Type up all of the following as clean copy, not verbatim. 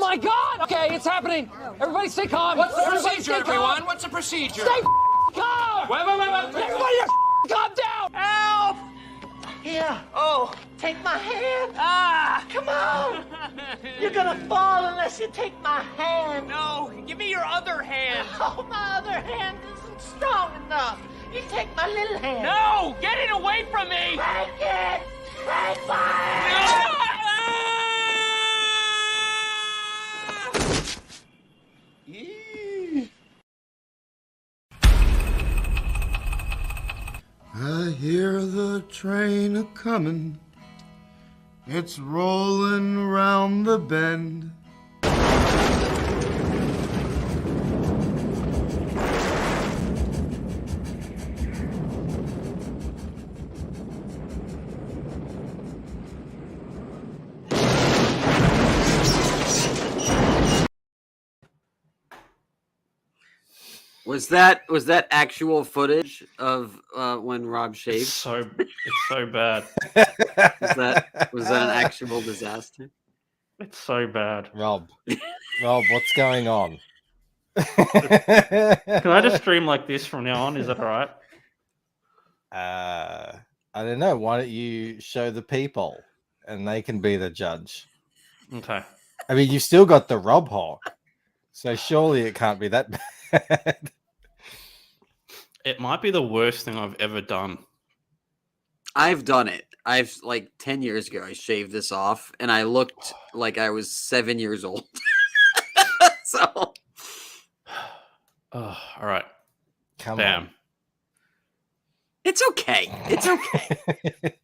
my God! Okay, it's happening. Everybody stay calm. What's the Everybody procedure, everyone? What's the procedure? Stay calm! Wait. Everybody calm down! Help! Here. Oh, take my hand. Ah, come on. You're gonna fall unless you take my hand. No, give me your other hand. Oh, my other hand isn't strong enough. You take my little hand. No, get it away from me. Take it. Take my hand. I hear the train a-comin', it's rollin' round the bend. Was that actual footage of when Rob shaved? It's so bad. Was that an actual disaster? It's so bad. Rob, what's going on? Can I just stream like this from now on? Is that all right? I don't know. Why don't you show the people and they can be the judge? Okay. I mean, you've still got the Rob Hawk, so surely it can't be that bad. It might be the worst thing I've ever done. I've done it. I've 10 years ago, I shaved this off and I looked like I was 7 years old. So. Oh, all right. Come Bam. on. It's okay. It's okay.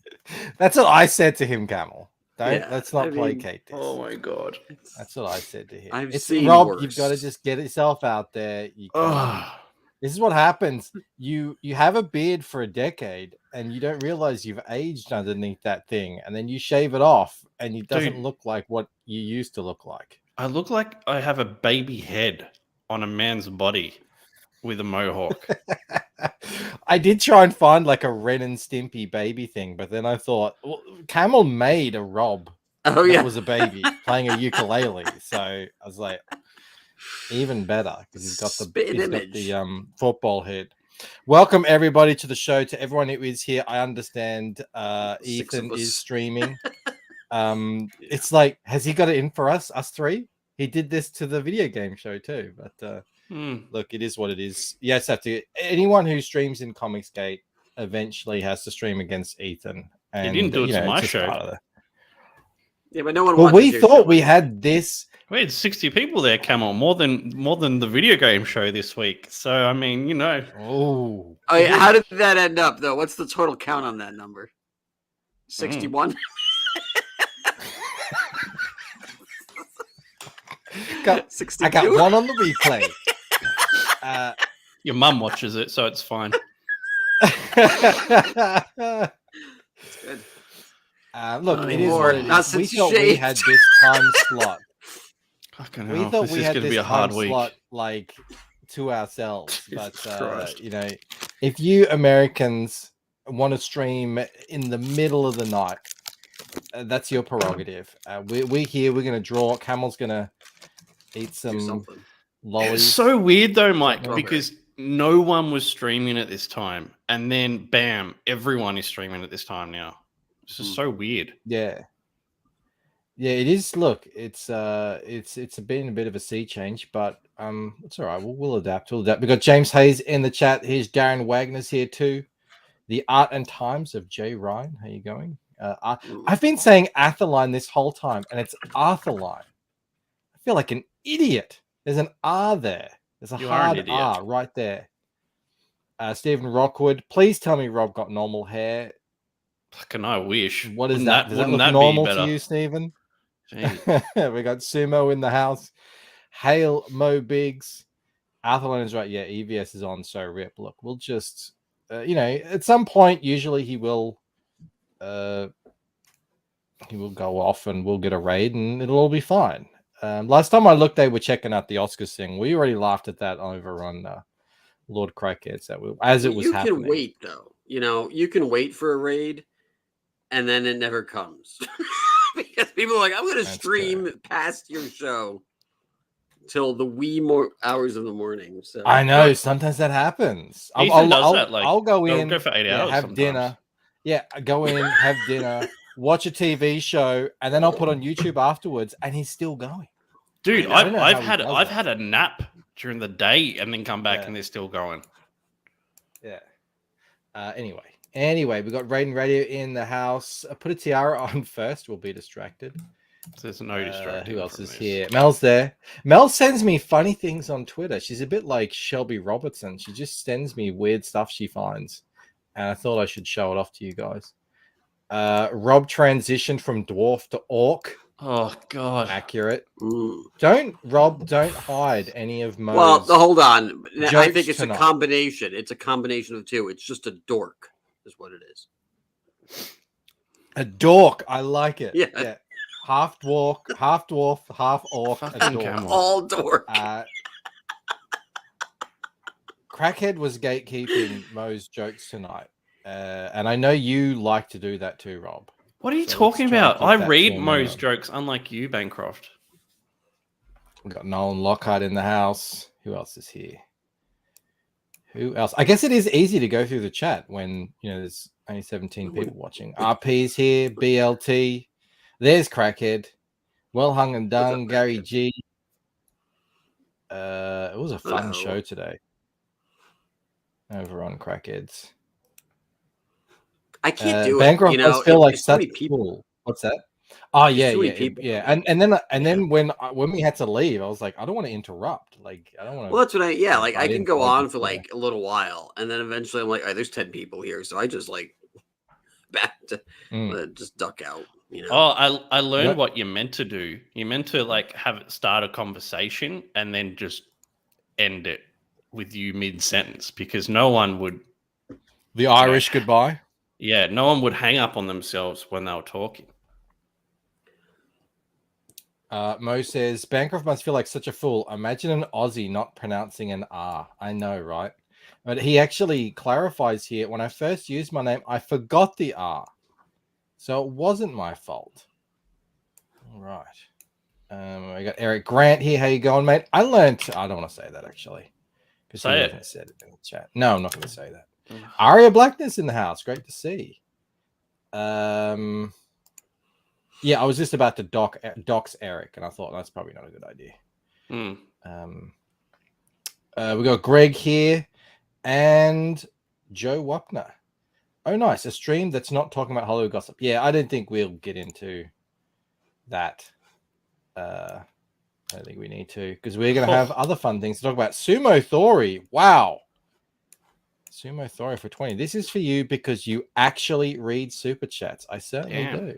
That's what I said to him, Camel. Yeah, Let's not placate this. Oh my god. That's what I said to him. I've It's seen Rob, worse. you've got to just get yourself out there. This is what happens. You have a beard for a decade and you don't realize you've aged underneath that thing, and then you shave it off and it doesn't look like what you used to look like. I look like I have a baby head on a man's body with a mohawk. I did try and find like a Ren and Stimpy baby thing, but then I thought, well, Camel made a Rob. Oh yeah, that was a baby playing a ukulele. So I was like, even better because he's got the football head. Welcome everybody to the show. To everyone who is here, I understand Ethan is streaming. It's like, has he got it in for us three? He did this to the video game show too, but look, it is what it is. Yes, anyone who streams in Comicsgate eventually has to stream against Ethan. And he didn't do it to my show. Yeah, but no one. Well, we thought we had this. We had 60 people there, Camel, more than the video game show this week. So I mean, you know. Oh, yeah, how did that end up though? What's the total count on that number? 61. I got one on the replay. Your mum watches it, so it's fine. It's good. Look, it is what it is. We thought we had this time slot. We thought we had this time slot like to ourselves, but you know, if you Americans want to stream in the middle of the night, that's your prerogative. We're here. We're going to draw. Camel's going to eat some lollies. It's so weird though, Mike, because no one was streaming at this time, and then bam, everyone is streaming at this time now. It's just so weird. Yeah, it is. Look, it's been a bit of a sea change, but it's all right. We'll adapt. We'll adapt. We got James Hayes in the chat. Here's Darren Wagner's here too. The Art and Times of Jay Ryan. How you going? I've been saying Atherline this whole time, and it's Arthurline. I feel like an idiot. There's an R there. There's a hard R right there. Stephen Rockwood, please tell me Rob got normal hair. Fucking I wish. What is that? Does that look normal to you, Stephen? We got Sumo in the house. Hale Mo Biggs. Arthurline is right. Yeah, EVS is on. So rip. Look, we'll just, you know, at some point, usually he will go off and we'll get a raid and it'll all be fine. Last time I looked, they were checking out the Oscars thing. We already laughed at that over on Lord Crackheads as it was happening. You can wait though. You know, you can wait for a raid, and then it never comes because people are like, "I'm going to stream past your show." till the wee hours of the morning. So I know sometimes that happens. Ethan does that, like, I'll go they'll in, go for 8 hours have sometimes. dinner. Yeah, go in, have dinner, watch a TV show, and then I'll put on YouTube afterwards, and he's still going. Dude, I don't know I've how he does had it. a nap during the day and then come back Yeah. and they're still going. Yeah. Anyway, we got Raiden Radio in the house. Put a tiara on first. We'll be distracted. So there's no distracting. Who else from is this. here? Mel's there. Mel sends me funny things on Twitter. She's a bit like Shelby Robertson. She just sends me weird stuff she finds, and I thought I should show it off to you guys. Rob transitioned from dwarf to orc. Oh God! Accurate. Mm. Don't hide any of Mo's. Well, hold on. I think it's tonight. a combination. It's a combination of the two. It's just a dork, is what it is. A dork. I like it. Yeah. Half dwarf, half orc. A Fucking dork. camel. All dork. Crackhead was gatekeeping Mo's jokes tonight, and I know you like to do that too, Rob. What are you So talking let's try and about? keep I that read to a Mo's minimum. jokes, unlike you, Bancroft. We got Nolan Lockhart in the house. Who else is here? Who else? I guess it is easy to go through the chat when there's only 17 people watching. RP's here. BLT. There's Crackhead. Well hung and done. Gary G. It was a fun Hello. show today. Over on Crackheads. I can't do Bancroft it. does feel like it's so such many people. people. What's that? Oh yeah, too many yeah, people. yeah. And then when we had to leave, I was like, I don't want to interrupt. Like, I don't want to. Well, that's what I I can didn't go like on it, for like a little while, and then eventually I'm like, all right, there's 10 people here, so I just like back to just duck out. Oh, I learned Yep. what you're meant to do. You're meant to like have it start a conversation and then just end it with you mid sentence, because no one would. The Irish goodbye. Yeah, no one would hang up on themselves when they were talking. Mo says Bancroft must feel like such a fool. Imagine an Aussie not pronouncing an R. I know, right? But he actually clarifies here. When I first used my name, I forgot the R, so it wasn't my fault. All right. I got Eric Grant here. How you going, mate? I learned. I don't want to say that actually, because he Say it. hasn't said it in the chat. No, I'm not going to say that. Aria Blackness in the house. Great to see. Yeah, I was just about to dox Eric, and I thought that's probably not a good idea. We got Greg here and Joe Wapner. Oh, nice. A stream that's not talking about Hollywood gossip. Yeah, I don't think we'll get into that. I don't think we need to, because we're going to have other fun things to talk about. Sumo Thori. Wow. Sumo Thori for 20. This is for you because you actually read super chats. I certainly do.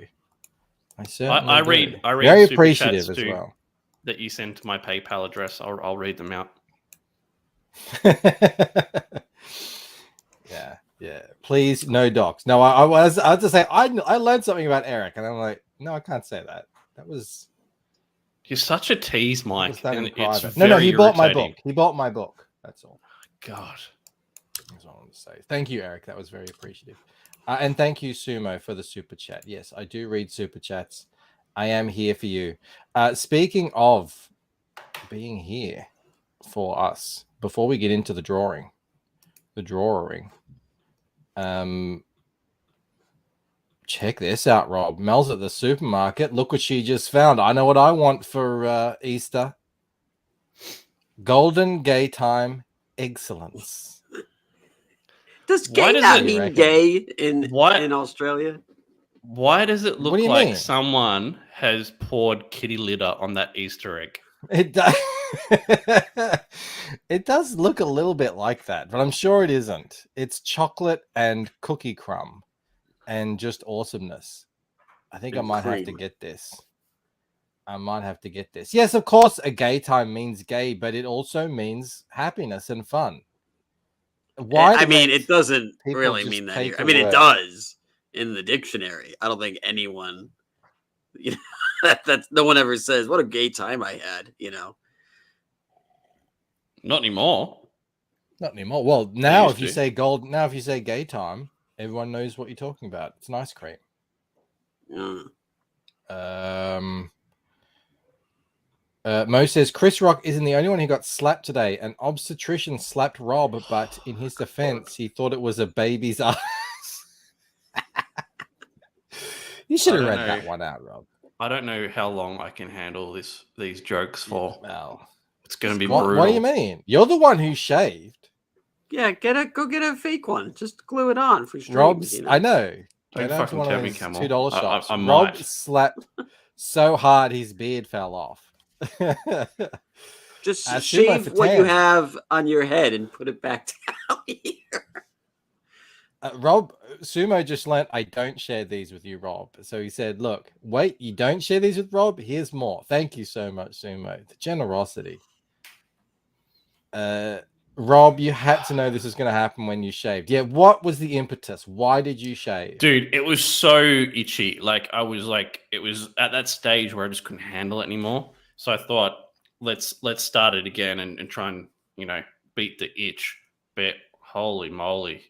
I read very super appreciative chats as too well. that you send to my PayPal address. I'll read them out. Yeah. Please, no docs. No, I was to say I learned something about Eric, and I'm like, no, I can't say that. That was. You're such a tease, Mike. And it's no, he bought my irritating. book. He bought my book. That's all. God. That's all I want to say. Thank you, Eric. That was very appreciative. And thank you, Sumo, for the super chat. Yes, I do read super chats. I am here for you. Speaking of being here for us, before we get into the drawing, check this out, Rob. Mel's at the supermarket. Look what she just found. I know what I want for Easter. Golden gay time excellence. Does gay not mean gay in Australia? Why does it look do you like mean? someone has poured kitty litter on that Easter egg? It does. It does look a little bit like that, but I'm sure it isn't. It's chocolate and cookie crumb and just awesomeness. I think I might have to get this. Yes, of course, a gay time means gay, but it also means happiness and fun. Why? I mean, it doesn't people really just mean that take here. a I mean, word? it does in the dictionary. I don't think anyone, that's no one ever says, "What a gay time I had." Not anymore. Not anymore. Well, now used if you to. say if you say gay time, everyone knows what you're talking about. It's an ice cream. Mo says Chris Rock isn't the only one who got slapped today. An obstetrician slapped Rob, but in his defense, he thought it was a baby's ass. You should have read that one out, Rob. I don't know how long I can handle these jokes for. Well, it's going to be brutal. What do you mean? You're the one who shaved. Yeah, go get a fake one. Just glue it on for streams. Rob's, you know? I know. Don't fucking tell me, Camel. $2 shops. I Rob might. slapped so hard his beard fell off. Just Sumo shave for what 10. you have on your head and put it back down here. Rob, Sumo just learnt I don't share these with you, Rob. So he said, look, wait, you don't share these with Rob? Here's more. Thank you so much, Sumo. The generosity. Rob, you had to know this was going to happen when you shaved. Yeah, what was the impetus? Why did you shave? Dude, it was so itchy. Like, I was like, it was at that stage where I just couldn't handle it anymore. So I thought, let's start it again and try and, beat the itch. But holy moly.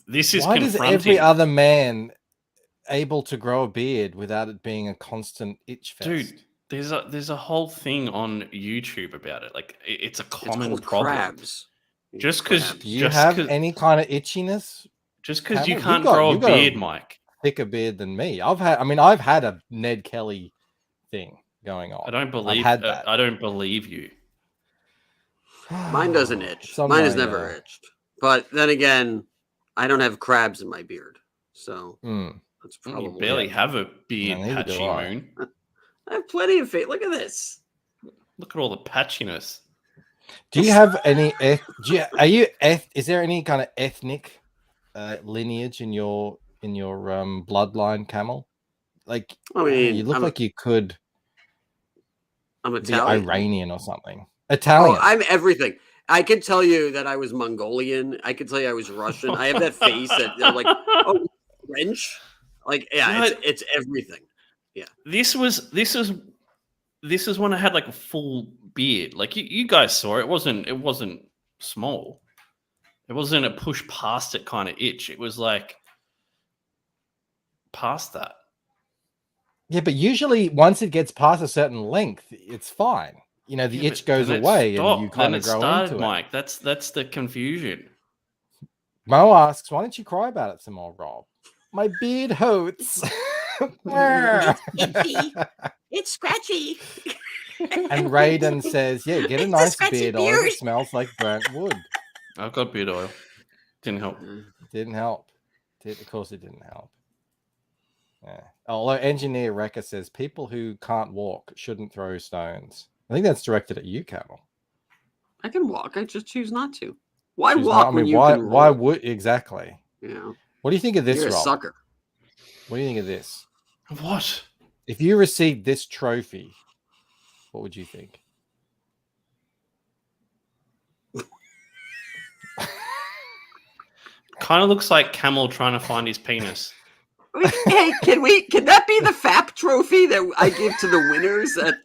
This is Why does every other man able to grow a beard without it being a constant itch fest? Dude, there's a whole thing on YouTube about it. Like, it's a common problem. Crabs. Just because do you have any kind of itchiness? Just because you can't grow a beard, Mike. Thicker beard than me. I've had a Ned Kelly thing going on. I don't believe that. I don't believe you. Mine doesn't itch. Mine has never itched. But then again, I don't have crabs in my beard, so that's probably you barely have a beard, Patchy Moon. I have plenty of faith. Look at this. Look at all the patchiness. Do you have any? Is there any kind of ethnic lineage in your bloodline, Camel? Like, I mean, you look like you could. I'm Italian, be Iranian or something. Italian. Oh, I'm everything. I could tell you that I was Mongolian. I could tell you I was Russian. I have that face that like, oh, French. Like, yeah, it's everything. Yeah. This was when I had like a full beard. Like you guys saw it. It wasn't small. It wasn't a push past it kind of itch. It was like past that. Yeah, but usually once it gets past a certain length, it's fine. The itch goes away and you kind of grow into it. Mike. That's the confusion. Mo asks, why don't you cry about it some more, Rob? My beard hurts. It's scratchy. And Raiden says, yeah, get a nice beard oil that smells like burnt wood. I've got beard oil. Didn't help. Didn't help. Of course it didn't help. Yeah. Although Engineer Rekka says people who can't walk shouldn't throw stones. I think that's directed at you, Camel. I can walk. I just choose not to. Why walk when you can why would exactly? Yeah. What do you think of this, You're a Rob? sucker. What do you think of this? What? If you received this trophy, what would you think? Kind of looks like Camel trying to find his penis. Hey, can that be the FAP trophy that I give to the winners at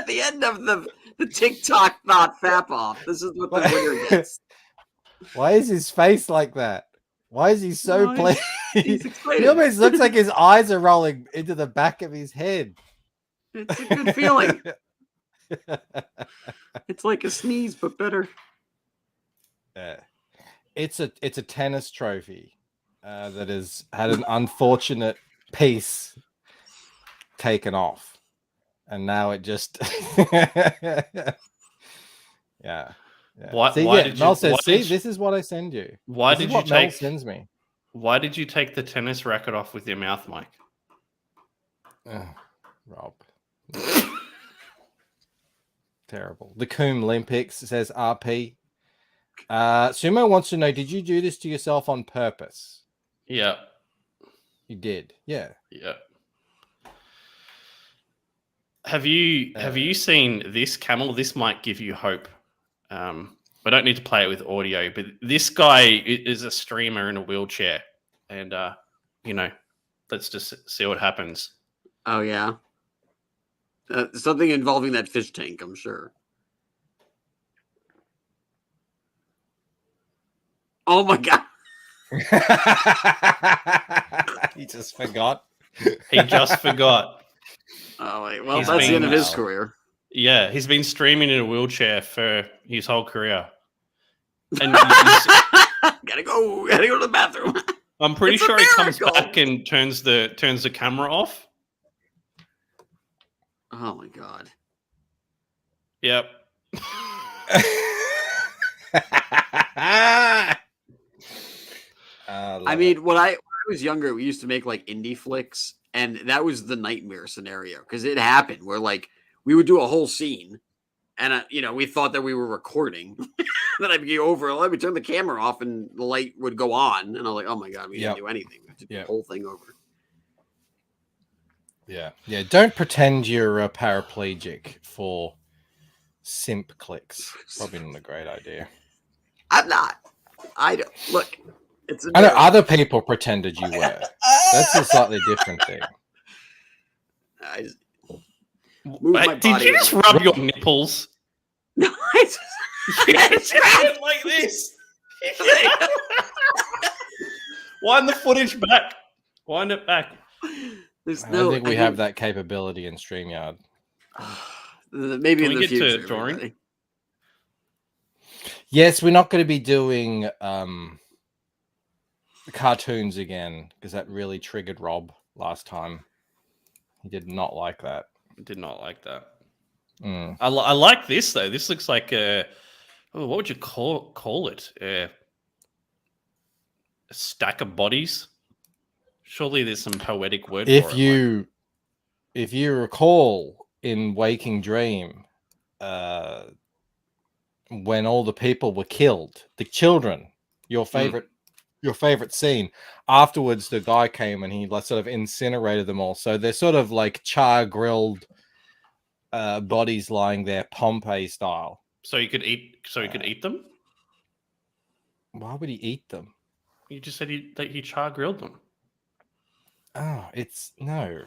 the end of the TikTok not FAP off? This is what the winner gets. Why is his face like that? Why is he so pleased? He's excited. He almost looks like his eyes are rolling into the back of his head. It's a good feeling. It's like a sneeze, but better. Yeah. It's a tennis trophy that has had an unfortunate piece taken off, and now it just yeah. Why did Mel you, says, why see, did this is what I send you. Why this did is you what Mel take? Sends me. Why did you take the tennis racket off with your mouth, Mike? Rob. Terrible. The Coombe Olympics says RP. Sumo wants to know, did you do this to yourself on purpose? Yeah. You did. Yeah. Yeah. Have you seen this, Camel? This might give you hope. We don't need to play it with audio, but this guy is a streamer in a wheelchair, and let's just see what happens. Oh yeah, something involving that fish tank, I'm sure. Oh my god! He just forgot. He just forgot. Oh, wait. Well, He's that's the end of his been- career. Yeah, he's been streaming in a wheelchair for his whole career. And Gotta go to the bathroom. I'm pretty It's a sure he comes miracle. back and turns the camera off. Oh my god. Yep. I mean, when I was younger, we used to make like indie flicks, and that was the nightmare scenario because it happened where like we would do a whole scene, and we thought that we were recording. Then I'd be over. Let me turn the camera off, and the light would go on, and I was like, "Oh my god, we didn't do anything. We did the whole thing over." Yeah. Don't pretend you're a paraplegic for simp clicks. Probably not a great idea. I'm not. I don't look. It's. I know other people pretended you were. That's a slightly different thing. I just move my Did body you just around. rub your nipples? No, I just. It's like this. Wind the footage back. Wind it back. There's I no. don't think we have that capability in StreamYard. Maybe Can in we the get to future. drawing? everybody. Yes, we're not going to be doing cartoons again because that really triggered Rob last time. He did not like that. Did not like that. Mm. I like this though. This looks like what would you call it? A stack of bodies. Surely there's some poetic word. If for you recall in Waking Dream, when all the people were killed, the children, your favorite scene. Afterwards, the guy came and he like sort of incinerated them all. So they're sort of like char grilled bodies lying there, Pompeii style. So you could eat. So you could eat them. Why would he eat them? You just said he char grilled them. Oh, it's no,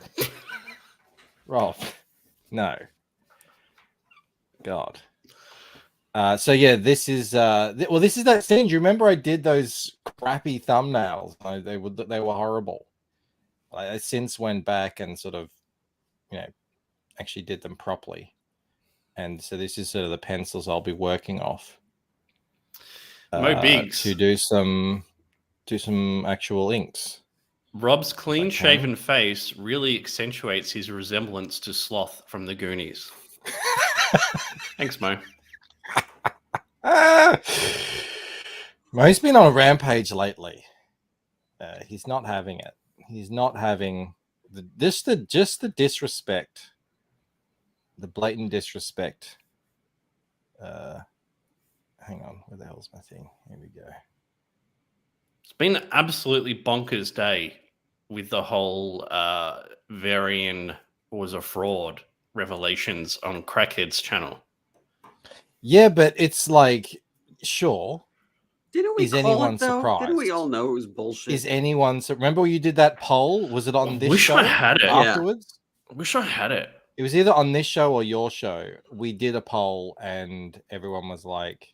Rolf, no. God. So yeah, this is this is that scene. Do you remember I did those crappy thumbnails? They were horrible. I since went back and sort of, actually did them properly. And so this is sort of the pencils I'll be working off. Mo Biggs to do some actual inks. Rob's clean-shaven face really accentuates his resemblance to Sloth from the Goonies. Thanks, Mo. Mo's been on a rampage lately. He's not having it. He's not having the disrespect, the blatant disrespect. Hang on, where the hell's my thing? Here we go. It's been an absolutely bonkers day with the whole Varian was a fraud revelations on Crackhead's channel. Yeah, but it's like, sure. Didn't we Is call anyone it, though? surprised? Didn't we all know it was bullshit? Is anyone? Remember you did that poll? Was it on this wish show? I had it. Afterwards, I wish I had it. it was either on this show or your show. We did a poll, and everyone was like,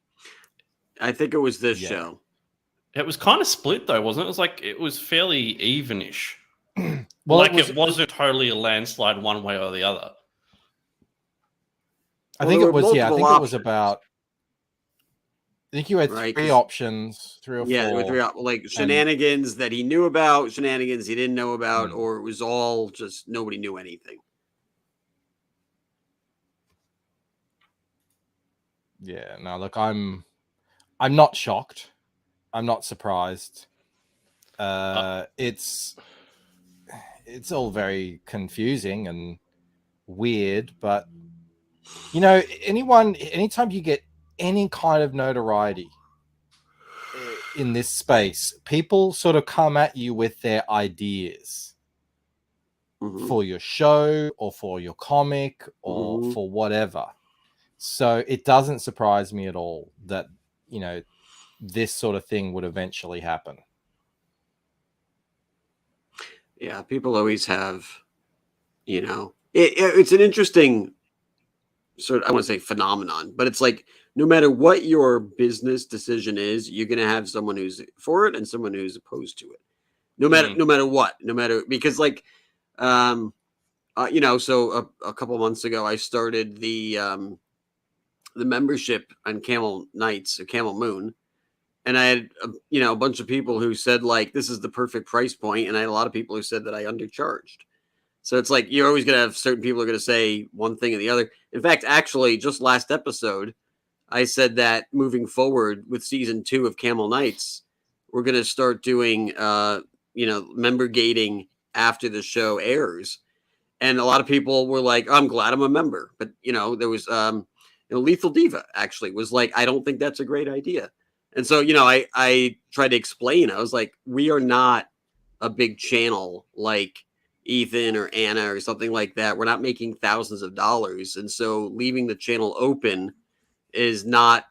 I think it was this Yeah. show. It was kind of split though, wasn't it? It was like it was fairly evenish. "Well, Like it wasn't totally a landslide one way or the other. I Well, think there it were was. Yeah, I multiple think it was options. about. I think you had Right, three 'cause- options, 3 or 4. Yeah, there were three like shenanigans that he knew about, shenanigans he didn't know about, or it was all just nobody knew anything. Yeah, no, look, I'm not shocked. I'm not surprised. It's all very confusing and weird, but anytime you get any kind of notoriety in this space, people sort of come at you with their ideas for your show or for your comic or for whatever. So it doesn't surprise me at all that, this sort of thing would eventually happen. Yeah, people always have, it's an interesting sort of, I want to say phenomenon, but it's like no matter what your business decision is, you're going to have someone who's for it and someone who's opposed to it. No matter what, because like, So a couple months ago, I started the membership on Camel Nights or Camel Moon, and I had a bunch of people who said like this is the perfect price point, and I had a lot of people who said that I undercharged. So it's like you're always gonna have certain people who are gonna say one thing or the other. In fact, actually, just last episode, I said that moving forward with season 2 of Camel Nights, we're gonna start doing member gating after the show airs. And a lot of people were like, I'm glad I'm a member. But, there was, Lethal Diva actually was like, I don't think that's a great idea. And so, I tried to explain. I was like, we are not a big channel like Ethan or Anna or something like that. We're not making thousands of dollars. And so leaving the channel open is not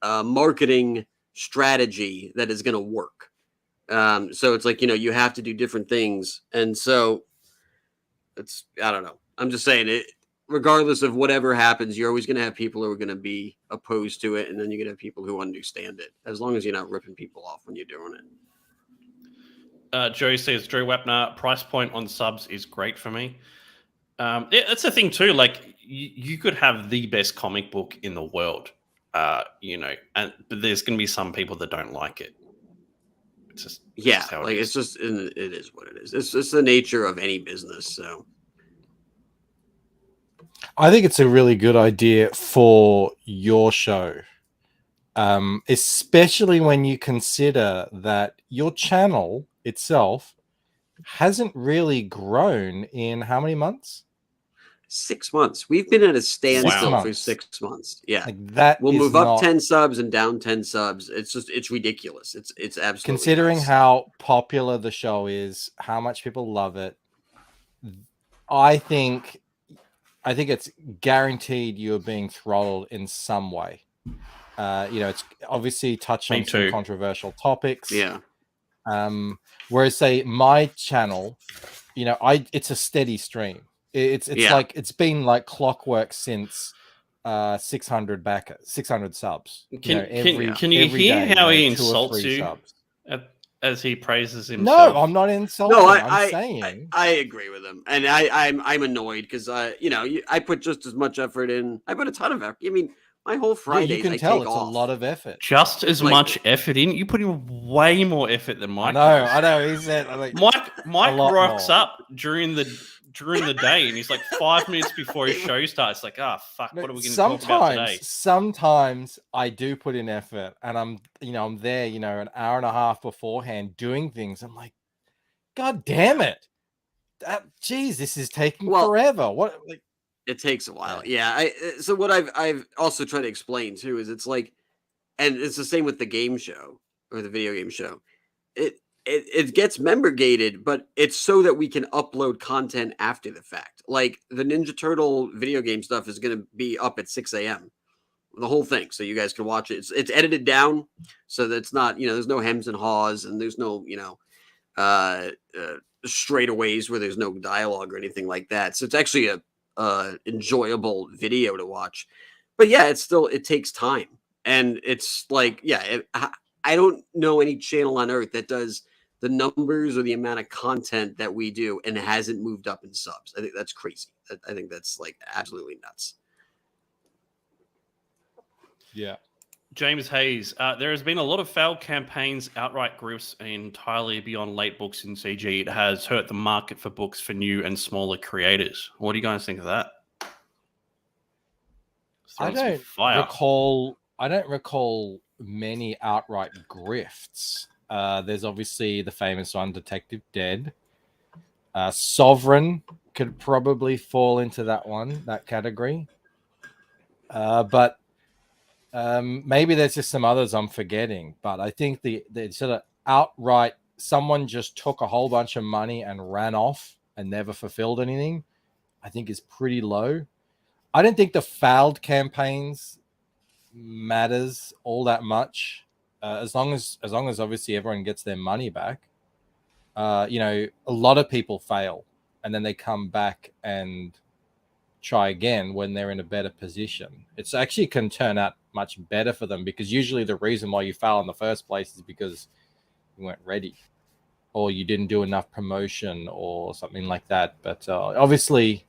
a marketing strategy that is going to work. So it's like, you have to do different things. And so, I don't know. I'm just saying it, regardless of whatever happens, you're always going to have people who are going to be opposed to it. And then you're going to have people who understand it, as long as you're not ripping people off when you're doing it. Joey says, Drew Wapner, price point on subs is great for me. That's the thing too. Like you could have the best comic book in the world, but there's going to be some people that don't like it. It's just how it is. It is what it is. It's just the nature of any business. So I think it's a really good idea for your show, especially when you consider that your channel itself hasn't really grown in how many months? 6 months. We've been at a standstill for 6 months. Yeah, we'll move up 10 subs and down 10 subs. It's ridiculous. It's absolutely considering nuts. how popular the show is, how much people love it. I think it's guaranteed you're being throttled in some way. It's obviously touched on some controversial topics. Yeah. Whereas say my channel, it's a steady stream. It's like it's been like clockwork since 600 subs. Can you hear how he insults you as he praises himself? No, I'm not insulting. No, I'm saying I agree with him, and I'm annoyed because I put just as much effort in. I put a ton of effort. I mean, my whole Friday, you can tell it's a lot of effort. Just as much effort in. You put in way more effort than Mike. I know. He said Mike rocks up during the day, and he's like 5 minutes before his show starts. Like, fuck, what are we going to talk about today? Sometimes I do put in effort, and I'm there, an hour and a half beforehand doing things. I'm like, God damn it! This is taking forever. What? It takes a while. Yeah. So what I've also tried to explain too is it's like, and it's the same with the game show or the video game show. It gets member gated, but it's so that we can upload content after the fact. Like the Ninja Turtle video game stuff is going to be up at 6 a.m. The whole thing, so you guys can watch it. It's edited down so that it's not, there's no hems and haws, and there's no, straightaways where there's no dialogue or anything like that. So it's actually a enjoyable video to watch. But yeah, it takes time, and it's like, I don't know any channel on earth that does the numbers or the amount of content that we do and hasn't moved up in subs. I think that's crazy. I think that's like absolutely nuts. Yeah. James Hayes, there has been a lot of failed campaigns, outright grifts, entirely beyond late books in CG. It has hurt the market for books for new and smaller creators. What do you guys think of that? I don't recall many outright grifts. There's obviously the famous one, Detective Dead. Sovereign could probably fall into that category. But maybe there's just some others I'm forgetting. But I think the sort of outright, someone just took a whole bunch of money and ran off and never fulfilled anything, I think is pretty low. I don't think the failed campaigns matters all that much, as long as obviously everyone gets their money back. A lot of people fail and then they come back and try again when they're in a better position. It's actually can turn out much better for them, because usually the reason why you fail in the first place is because you weren't ready or you didn't do enough promotion or something like that. But obviously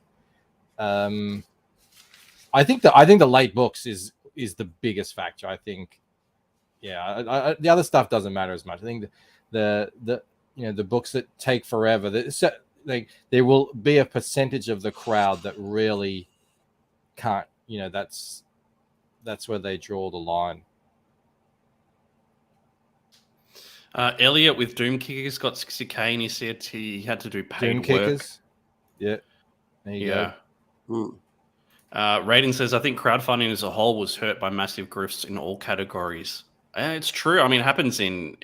I think the late books is the biggest factor. I think, yeah, the other stuff doesn't matter as much. I think the the books that take forever, there will be a percentage of the crowd that really can't. That's where they draw the line. Elliot with Doom Kickers got 60k, and he said he had to do paid Doom work. Kickers, yeah, there you go. Raiden says, I think crowdfunding as a whole was hurt by massive grifts in all categories. It's true. I mean, it happens in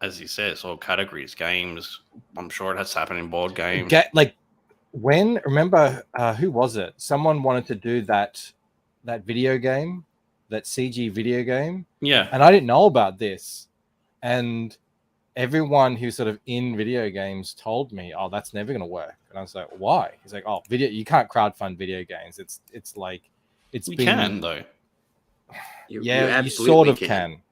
as he says, all categories, games. I'm sure it has happened in board games. Remember, who was it? Someone wanted to do that video game, that CG video game. Yeah. And I didn't know about this. And everyone who's sort of in video games told me, "Oh, that's never going to work." And I was like, "Why?" He's like, "Oh, you can't crowdfund video games. You can though. You sort of can.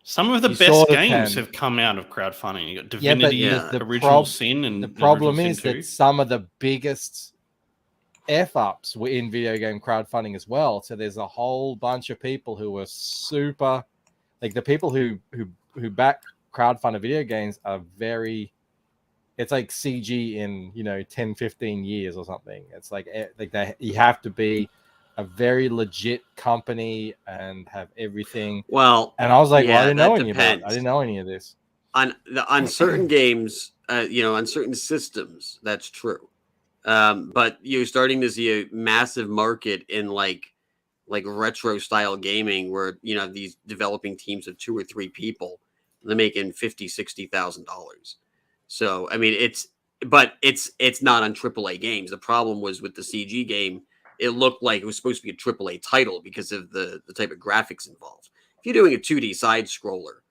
Some of the best games have come out of crowdfunding. You got Divinity, Original Sin, and the problem is that some of the biggest F-ups were in video game crowdfunding as well. So there's a whole bunch of people who were super, like the people who back crowdfunded video games are it's like CG in 10 15 years or something. It's like you have to be a very legit company and have everything. Well, and I was like, well, I didn't know any depends. of it. I didn't know any of this. On certain games, on certain systems, that's true. But you're starting to see a massive market in like retro style gaming where these developing teams of 2 or 3 people, they're making $50,000-$60,000. So I mean, it's not on AAA games. The problem was with the CG game, it looked like it was supposed to be a AAA title because of the type of graphics involved. If you're doing a 2D side scroller,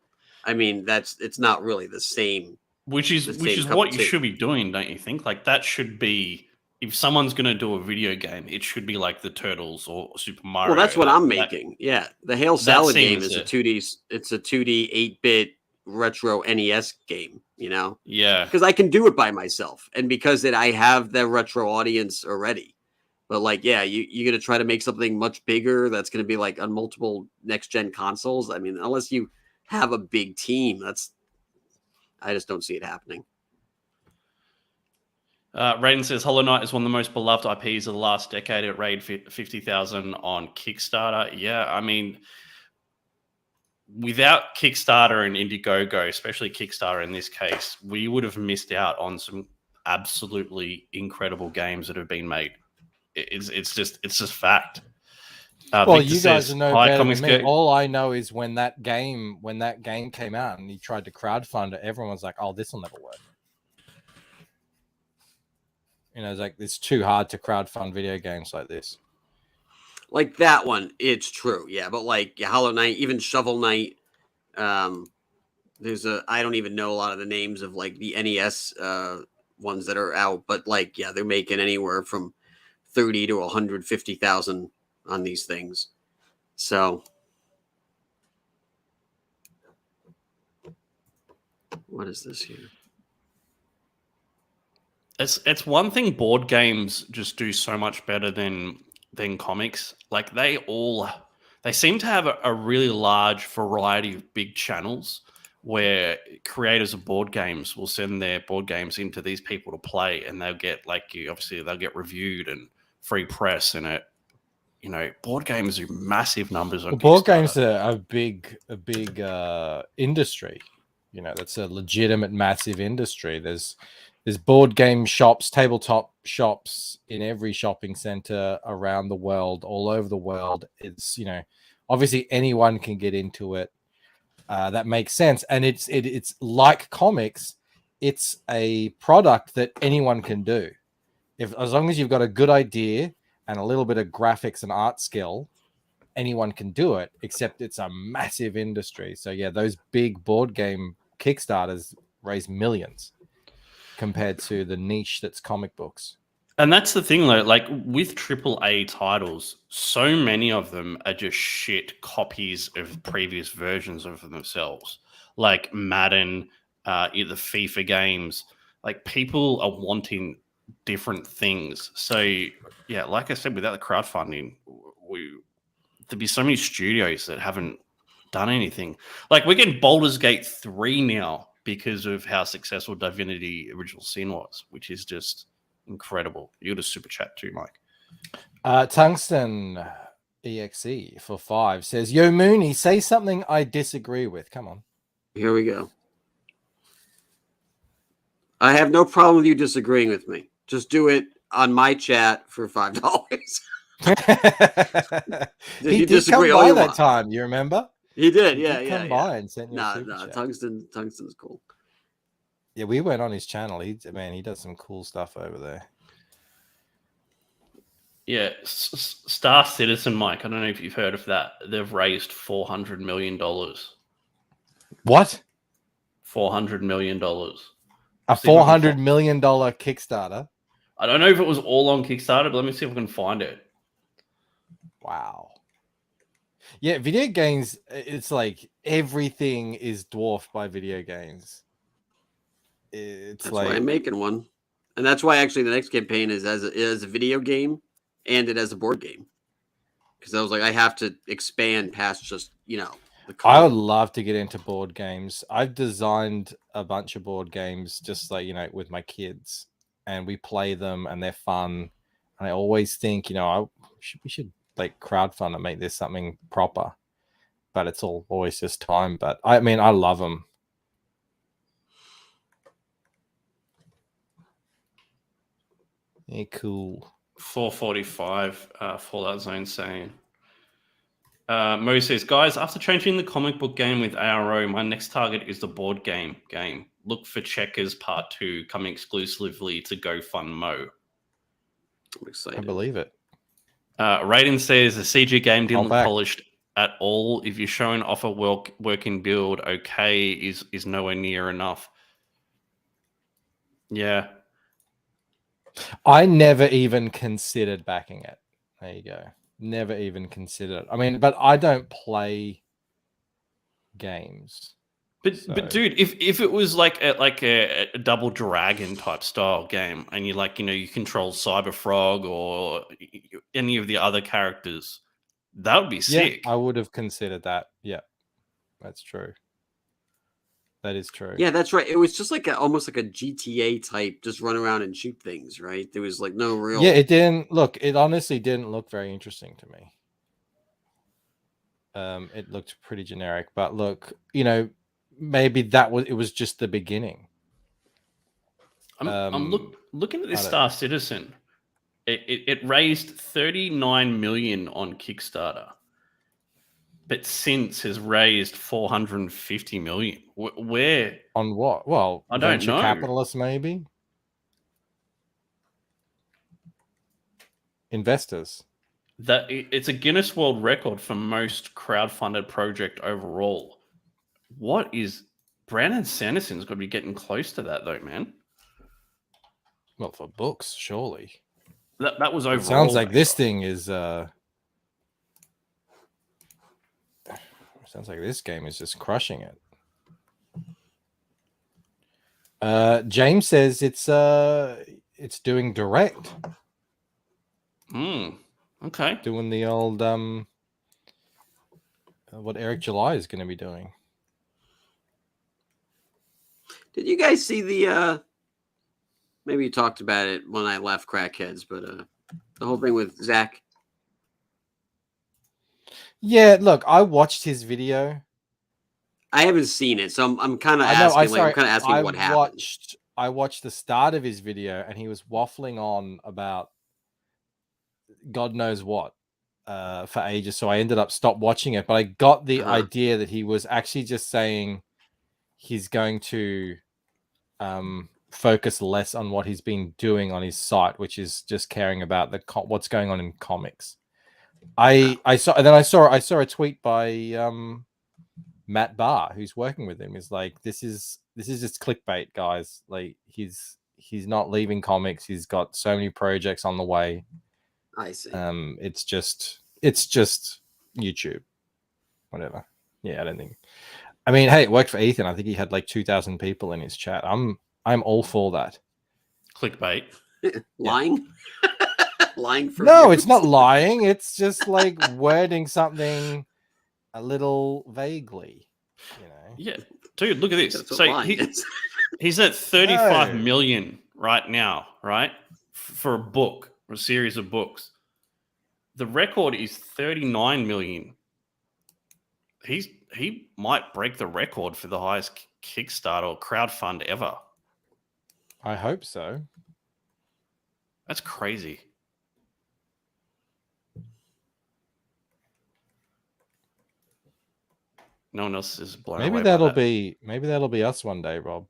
I mean, it's not really the same. Which is what you should be doing, don't you think? Like that should be, if someone's going to do a video game, it should be like the Turtles or Super Mario. Well, that's what I'm making. Yeah, the Hail Salad game is a 2D. It's a 2D 8-bit retro NES game. Yeah, because I can do it by myself, and because I have the retro audience already. But you're gonna try to make something much bigger that's gonna be like on multiple next gen consoles. I mean, unless you have a big team, I just don't see it happening. Raiden says Hollow Knight is one of the most beloved IPs of the last decade. It rated 50,000 on Kickstarter. Yeah, I mean, without Kickstarter and Indiegogo, especially Kickstarter in this case, we would have missed out on some absolutely incredible games that have been made. It's just fact. Well, Victor you guys says, know better than me. All I know is when that game came out and he tried to crowdfund it, everyone was like, "Oh, this will never work." It's like it's too hard to crowdfund video games like this. Like that one, it's true, yeah. But like Hollow Knight, even Shovel Knight, there's I don't even know a lot of the names of like the NES ones that are out, but they're making anywhere from 30 to 150,000 on these things. So what is this here? It's one thing board games just do so much better than comics. Like they seem to have a really large variety of big channels where creators of board games will send their board games into these people to play, and they'll get they'll get reviewed and free press, and board games do massive numbers on board games are a big industry. That's a legitimate massive industry. There's board game shops, tabletop shops in every shopping center around the world, all over the world. It's obviously anyone can get into it. That makes sense, and it's like comics. It's a product that anyone can do. As long as you've got a good idea and a little bit of graphics and art skill, anyone can do it, except it's a massive industry. So yeah, those big board game Kickstarters raise millions compared to the niche that's comic books. And that's the thing though, like with AAA titles, so many of them are just shit copies of previous versions of themselves. Like Madden, the FIFA games, like people are wanting different things. So yeah, like I said, without the crowdfunding, there'd be so many studios that haven't done anything. Like we're getting Baldur's Gate 3 now because of how successful Divinity Original Sin was, which is just incredible. You got a super chat too, Mike. Tungsten EXE for 5 says, Yo Mooney, say something I disagree with. Come on. Here we go. I have no problem with you disagreeing with me. Just do it on my chat for $5. He did come by that time. You remember? He did. He did come by and sent you a super chat. Tungsten's cool. Yeah, we went on his channel. He does some cool stuff over there. Yeah, Star Citizen, Mike. I don't know if you've heard of that. They've raised $400 million. What? $400 million. A $400 million Kickstarter. I don't know if it was all on Kickstarter, but let me see if I can find it. Wow. Yeah, video games, it's like everything is dwarfed by video games. That's why I'm making one. And that's why actually the next campaign is as a video game and it as a board game. Because I was like, I have to expand past just, the I would love to get into board games. I've designed a bunch of board games just like, with my kids. And we play them and they're fun. And I always think, we should like crowdfund and make this something proper. But it's always just time. But I love them. Yeah, cool. 445 Fallout Zone saying. Mo says, guys, after changing the comic book game with ARO, my next target is the board game. Look for Checkers Part 2 coming exclusively to GoFundMo. I'm excited. I believe it. Raiden says the CG game didn't look polished at all. If you're showing off a working build, okay, is nowhere near enough. Yeah. I never even considered backing it. There you go. Never even considered it. But I don't play games. But dude, if it was like a Double Dragon type style game, and you control Cyberfrog or any of the other characters, that would be sick. Yeah, I would have considered that. Yeah, that's true. That is true. Yeah, that's right. It was just almost like a GTA type, just run around and shoot things, right? There was no real. Yeah, it didn't look. It honestly didn't look very interesting to me. It looked pretty generic, but look, maybe it was just the beginning. I'm looking at this Star Citizen. It raised $39 million on Kickstarter, but since has raised $450 million. Where on what? Well, I don't know. Capitalists, maybe investors. That it's a Guinness World Record for most crowdfunded project overall. What is Brandon Sanderson's got to be getting close to that though, man? Well, for books, surely. That was overall. It sounds like this thing is. Sounds like this game is just crushing it. James says it's doing direct. Okay. Doing the old what Eric July is going to be doing. Did you guys see the maybe you talked about it when I left Crackheads, but the whole thing with Zach? Yeah, look, I watched his video. I haven't seen it, so I'm kind of asking. I'm kind of asking what happened. I watched the start of his video, and he was waffling on about God knows what for ages. So I ended up stopped watching it, but I got the idea that he was actually just saying he's going to focus less on what he's been doing on his site, which is just caring about what's going on in comics. I saw a tweet by Matt Barr, who's working with him. Is like, this is just clickbait, guys. Like he's not leaving comics. He's got so many projects on the way. I see. It's just YouTube, whatever. Yeah, I don't think. I mean, hey, it worked for Ethan. I think he had 2,000 people in his chat. I'm all for that. Clickbait. Lying? Lying for No, views? it's not lying. It's just like wording something a little vaguely, you know. Yeah, dude, look at this. That's what So lying is. he's at 35 No. million right now, right? For a book, or a series of books. The record is 39 million. He might break the record for the highest Kickstarter or crowdfund ever. I hope so. That's crazy. No one else is blown away Maybe by that'll that. be us one day, Rob.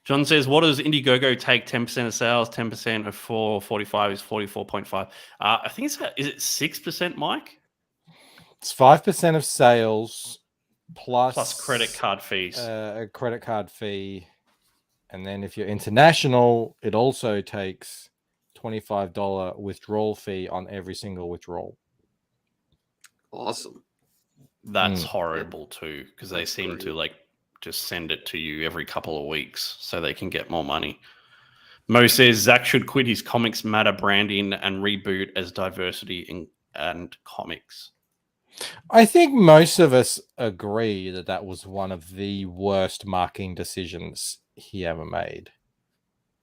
John says, what does Indiegogo take? 10% of sales, 10% of 445 is 44.5. I think is it 6%, Mike? It's 5% of sales Plus credit card fees. a credit card fee. And then if you're international, it also takes $25 withdrawal fee on every single withdrawal. Awesome. That's horrible too, because they That's seem great. to like just send it to you every couple of weeks so they can get more money. Mo says Zach should quit his Comics Matter branding and reboot as diversity and comics. I think most of us agree that that was one of the worst marketing decisions he ever made,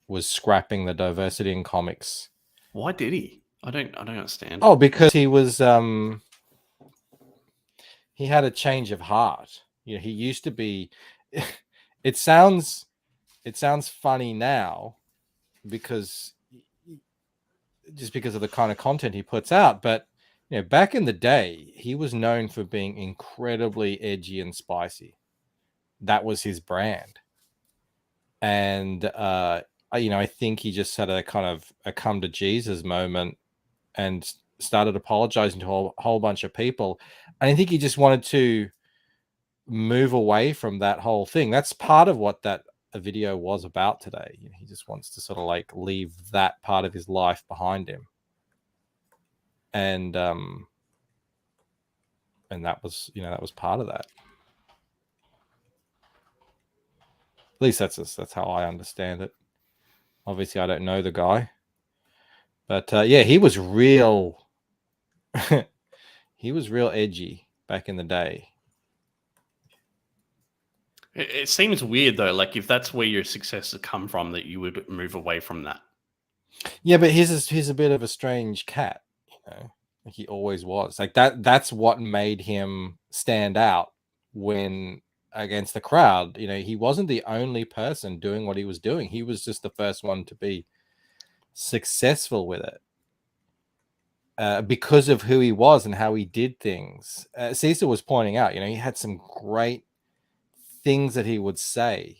was scrapping the diversity in comics. Why did he? I don't understand. Oh, because he was he had a change of heart. You know, he used to be it sounds funny now because of the kind of content he puts out, but you know, back in the day, he was known for being incredibly edgy and spicy. That was his brand. And I think he just had a kind of a come to Jesus moment and started apologizing to a whole bunch of people. And I think he just wanted to move away from that whole thing. That's part of what that video was about today. You know, he just wants to sort of like leave that part of his life behind him. And that was part of that. At least that's how I understand it. Obviously, I don't know the guy, but yeah, he was real. He was real edgy back in the day. It seems weird though, like if that's where your success has come from, that you would move away from that. Yeah, but he's a bit of a strange cat, you know. Like he always was. Like that's what made him stand out when against the crowd. You know, he wasn't the only person doing what he was doing. He was just the first one to be successful with it. Because of who he was and how he did things. Cecil was pointing out, you know, he had some great things that he would say.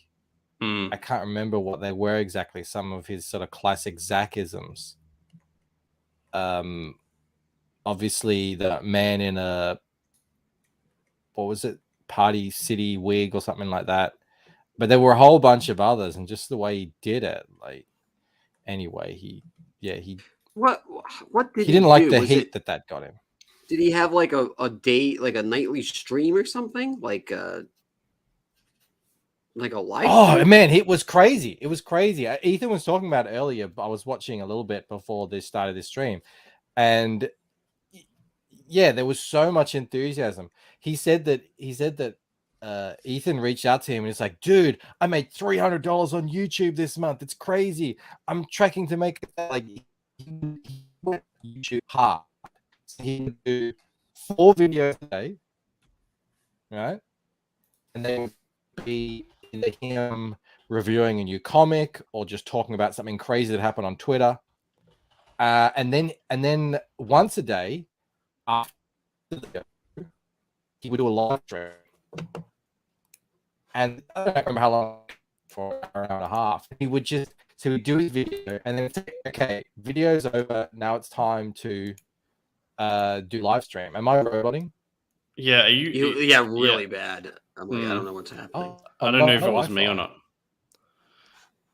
I can't remember what they were exactly. Some of his sort of classic Zachisms. Obviously, the man in a, what was it, Party City wig or something like that. But there were a whole bunch of others, and just the way he did it, like, anyway, he What did he didn't like do? the Was heat it- that got him. Did he have like a day, like a nightly stream or something? Like a live Oh stream? man, it was crazy. It was crazy. Ethan was talking about it earlier. I was watching a little bit before this started this stream, and yeah, there was so much enthusiasm. He said that Ethan reached out to him and it's like, dude, I made $300 on YouTube this month. It's crazy. I'm tracking to make like he went YouTube hard. So he would do 4 videos a day, right? And then be either him reviewing a new comic or just talking about something crazy that happened on Twitter. And then once a day after the video, he would do a live stream. And I don't remember how long, for an hour and a half. He would do his video and then say, okay, video's over. Now it's time to do live stream. Am I roboting? Yeah, really bad. I'm like, I don't know what's happening. I don't know if it was me or not.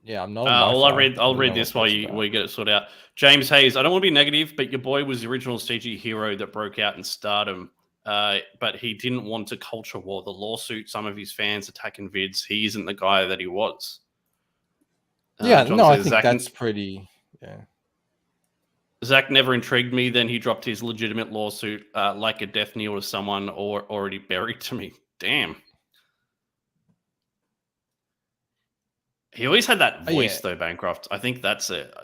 Yeah, I'm not. I'll read this while you get it sorted out. James Hayes, I don't want to be negative, but your boy was the original CG hero that broke out in stardom. But he didn't want to culture war. The lawsuit, some of his fans attacking vids. He isn't the guy that he was. Yeah, John no, I says, think Zach, that's pretty. Yeah. Zach never intrigued me. Then he dropped his legitimate lawsuit like a death knell to someone or already buried to me. Damn. He always had that voice, though, Bancroft. I think that's it.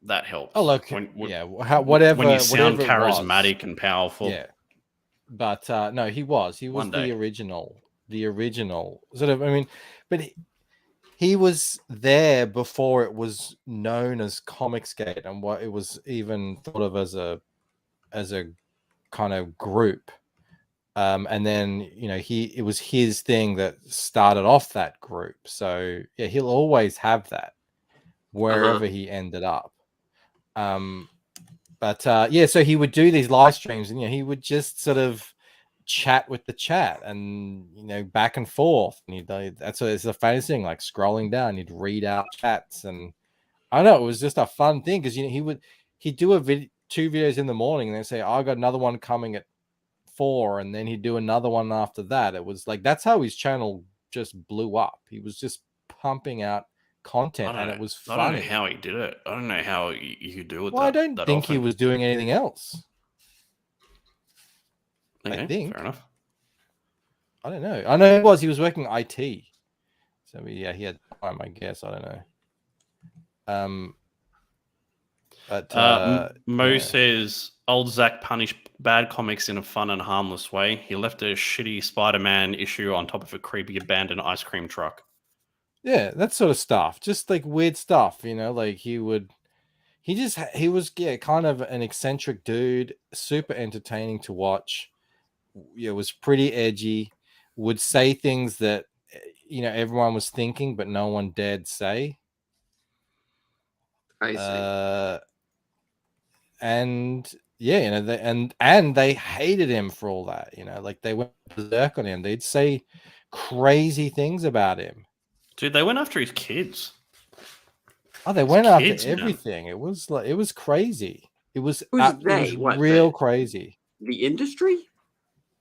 That helps. Oh, look, whatever. When you sound whatever charismatic and powerful. Yeah. But no, he was the original sort of. I mean, but he was there before it was known as Comicsgate and what it was even thought of as a kind of group. And then it was his thing that started off that group. So yeah, he'll always have that wherever he ended up. Yeah, so he would do these live streams, and he would just sort of chat with the chat, and back and forth. And that's what it's the famous thing, like scrolling down, he'd read out chats, and I don't know, it was just a fun thing because he'd do two videos in the morning, and then say, I got another one coming at 4, and then he'd do another one after that. It was like that's how his channel just blew up. He was just pumping out content, and it was funny. I don't know how he did it. I don't know how you could do it. Well, I don't think he was doing anything else. Okay, I think. Fair enough. I don't know. I know he was working IT. So yeah, he had time, I guess. I don't know. Mo says old Zach punished bad comics in a fun and harmless way. He left a shitty Spider-Man issue on top of a creepy abandoned ice cream truck. Yeah, that sort of stuff. Just like weird stuff, like he was kind of an eccentric dude, super entertaining to watch. Yeah, was pretty edgy, would say things that everyone was thinking, but no one dared say. I see. And yeah, and they hated him for all that. Like they went berserk on him. They'd say crazy things about him. Dude, they went after his kids. Oh, they went after everything. It was crazy. It was real crazy. The industry?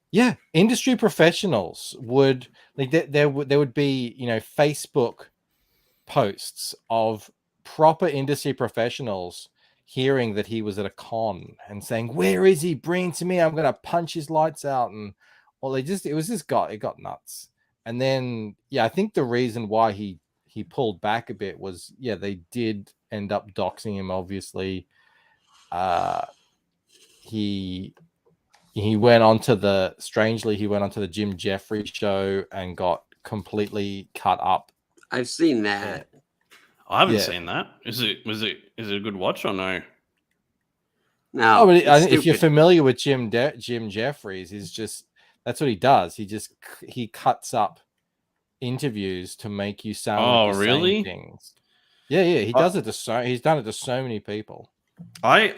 Yeah, industry professionals would there would be Facebook posts of proper industry professionals hearing that he was at a con and saying, "Where is he? Bring him to me. I'm gonna punch his lights out." And it got nuts. And then I think the reason why he pulled back a bit was they did end up doxing him. Obviously, he went onto the Jim Jeffries show and got completely cut up. I've seen that. I haven't seen that. Is it a good watch or no? No. If you're familiar with Jim Jeffries, that's what he does. He cuts up interviews to make you sound like saying things. Yeah, he does it he's done it to so many people. I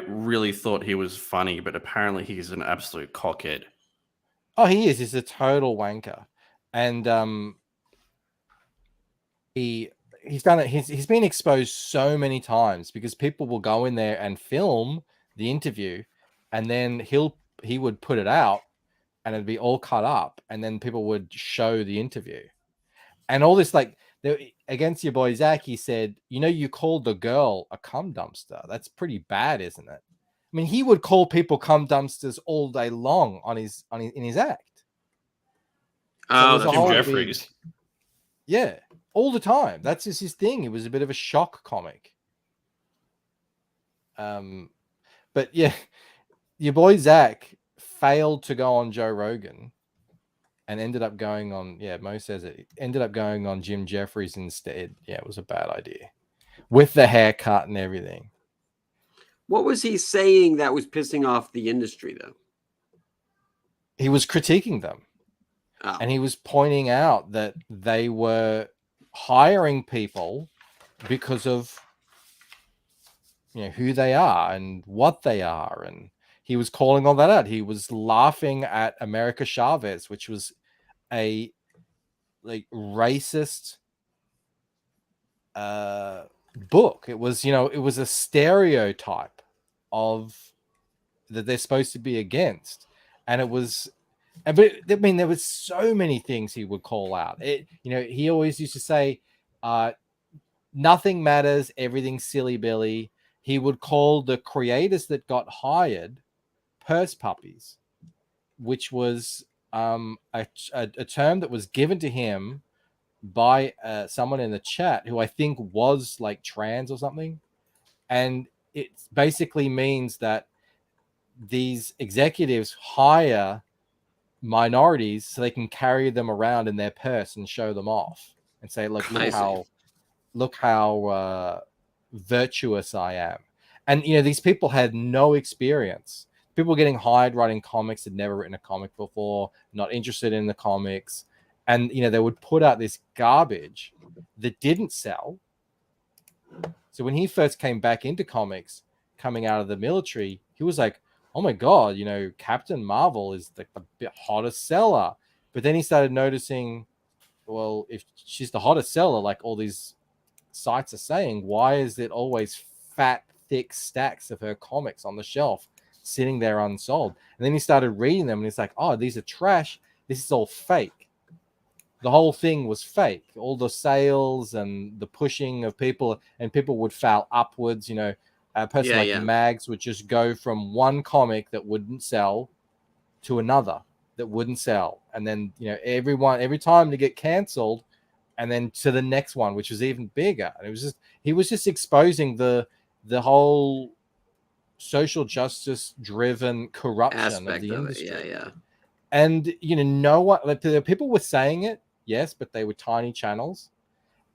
really thought he was funny, but apparently he's an absolute cockhead. Oh, he is. He's a total wanker. And he's done it. He's been exposed so many times because people will go in there and film the interview, and then he would put it out, and it'd be all cut up, and then people would show the interview, and all this against your boy Zach. He said, you called the girl a cum dumpster. That's pretty bad, isn't it? I mean, he would call people cum dumpsters all day long in his act. Oh, that's Jim Jeffries. Yeah, all the time. That's just his thing. He was a bit of a shock comic. But yeah, your boy Zach failed to go on Joe Rogan and ended up going on, Mo says it, ended up going on Jim Jeffries instead. Yeah, it was a bad idea. With the haircut and everything. What was he saying that was pissing off the industry, though? He was critiquing them. Oh. And he was pointing out that they were hiring people because of who they are and what they are, and he was calling all that out. He was laughing at America Chavez, which was a racist book. It was it was a stereotype of that they're supposed to be against, and it was. But I mean, there was so many things he would call out. He always used to say, nothing matters, everything's silly billy. He would call the creators that got hired purse puppies, which was a term that was given to him by someone in the chat who I think was like trans or something. And it basically means that these executives hire minorities so they can carry them around in their purse and show them off and say, look how virtuous I am. And these people had no experience. People getting hired writing comics, had never written a comic before, not interested in the comics, and they would put out this garbage that didn't sell. So when he first came back into comics, coming out of the military, he was like, oh my god, Captain Marvel is like the hottest seller. But then he started noticing, well, if she's the hottest seller, like all these sites are saying, why is it always fat, thick stacks of her comics on the shelf sitting there unsold? And then he started reading them and he's like, oh, these are trash. This is all fake. The whole thing was fake. All the sales and the pushing of people, and people would foul upwards. A person like Mags would just go from one comic that wouldn't sell to another that wouldn't sell. And then, every time to get canceled, and then to the next one, which was even bigger. And he was just exposing the whole social justice driven corruption aspect of the industry. Yeah. And no one, like, the people were saying it, yes, but they were tiny channels.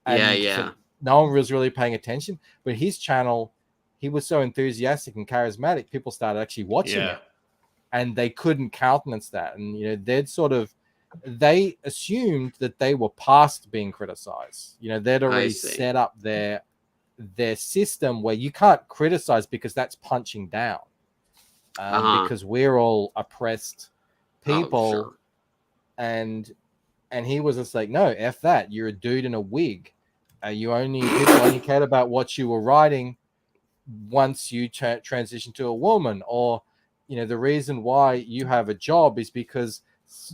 And so no one was really paying attention. But his channel, he was so enthusiastic and charismatic, people started actually watching it. And they couldn't countenance that. And they assumed that they were past being criticized. They'd already set up their system where you can't criticize because that's punching down. Because we're all oppressed people. Sure. And he was just like, no, F that. You're a dude in a wig. People only cared about what you were writing once you transition to a woman. Or, the reason why you have a job is because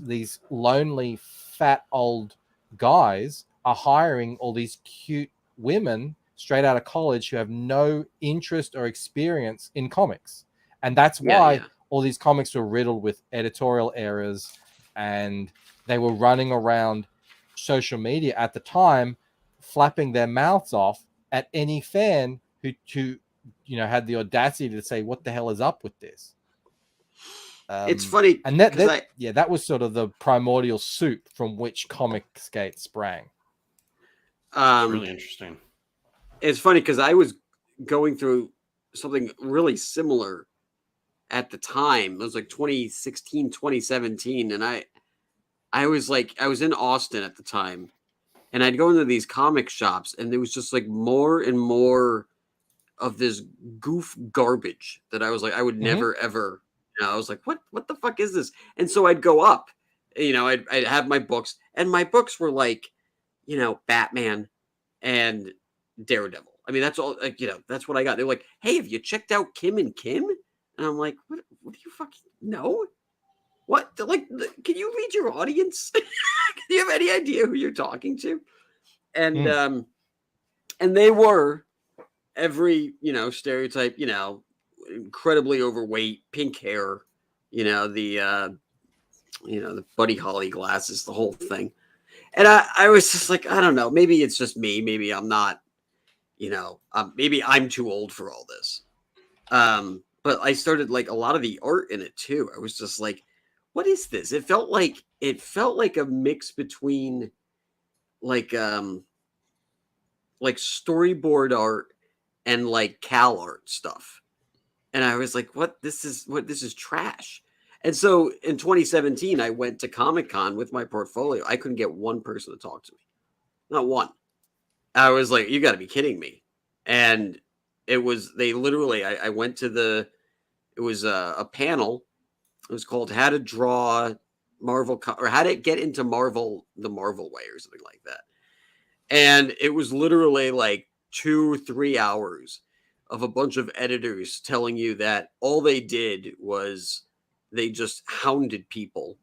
these lonely, fat old guys are hiring all these cute women straight out of college who have no interest or experience in comics. And that's why all these comics were riddled with editorial errors, and they were running around social media at the time, flapping their mouths off at any fan who had the audacity to say, what the hell is up with this? It's funny. And that was sort of the primordial soup from which Comicsgate sprang. Really interesting. It's funny because I was going through something really similar at the time. It was like 2016, 2017. And I was in Austin at the time, and I'd go into these comic shops, and there was just like more and more of this goof garbage that I was like, I would never, ever, I was like, what the fuck is this? And so I'd go up, I'd have my books, and my books were like, Batman and Daredevil. I mean, that's all, that's what I got. They're like, hey, have you checked out Kim and Kim? And I'm like, what do you fucking know? What? Like, can you read your audience? Do you have any idea who you're talking to? And they were every, stereotype, incredibly overweight, pink hair, the Buddy Holly glasses, the whole thing. And I was just like, I don't know, maybe it's just me. Maybe I'm not, maybe I'm too old for all this. But I started like a lot of the art in it too. I was just like, what is this? It felt like a mix between like storyboard art and like Cal art stuff. And I was like, this is trash. And so in 2017, I went to Comic-Con with my portfolio. I couldn't get one person to talk to me. Not one. I was like, you got to be kidding me. And I went to it was a panel. It was called How to Draw Marvel, or How to Get into Marvel the Marvel Way, or something like that. And it was literally like 2-3 hours of a bunch of editors telling you that all they did was they just hounded people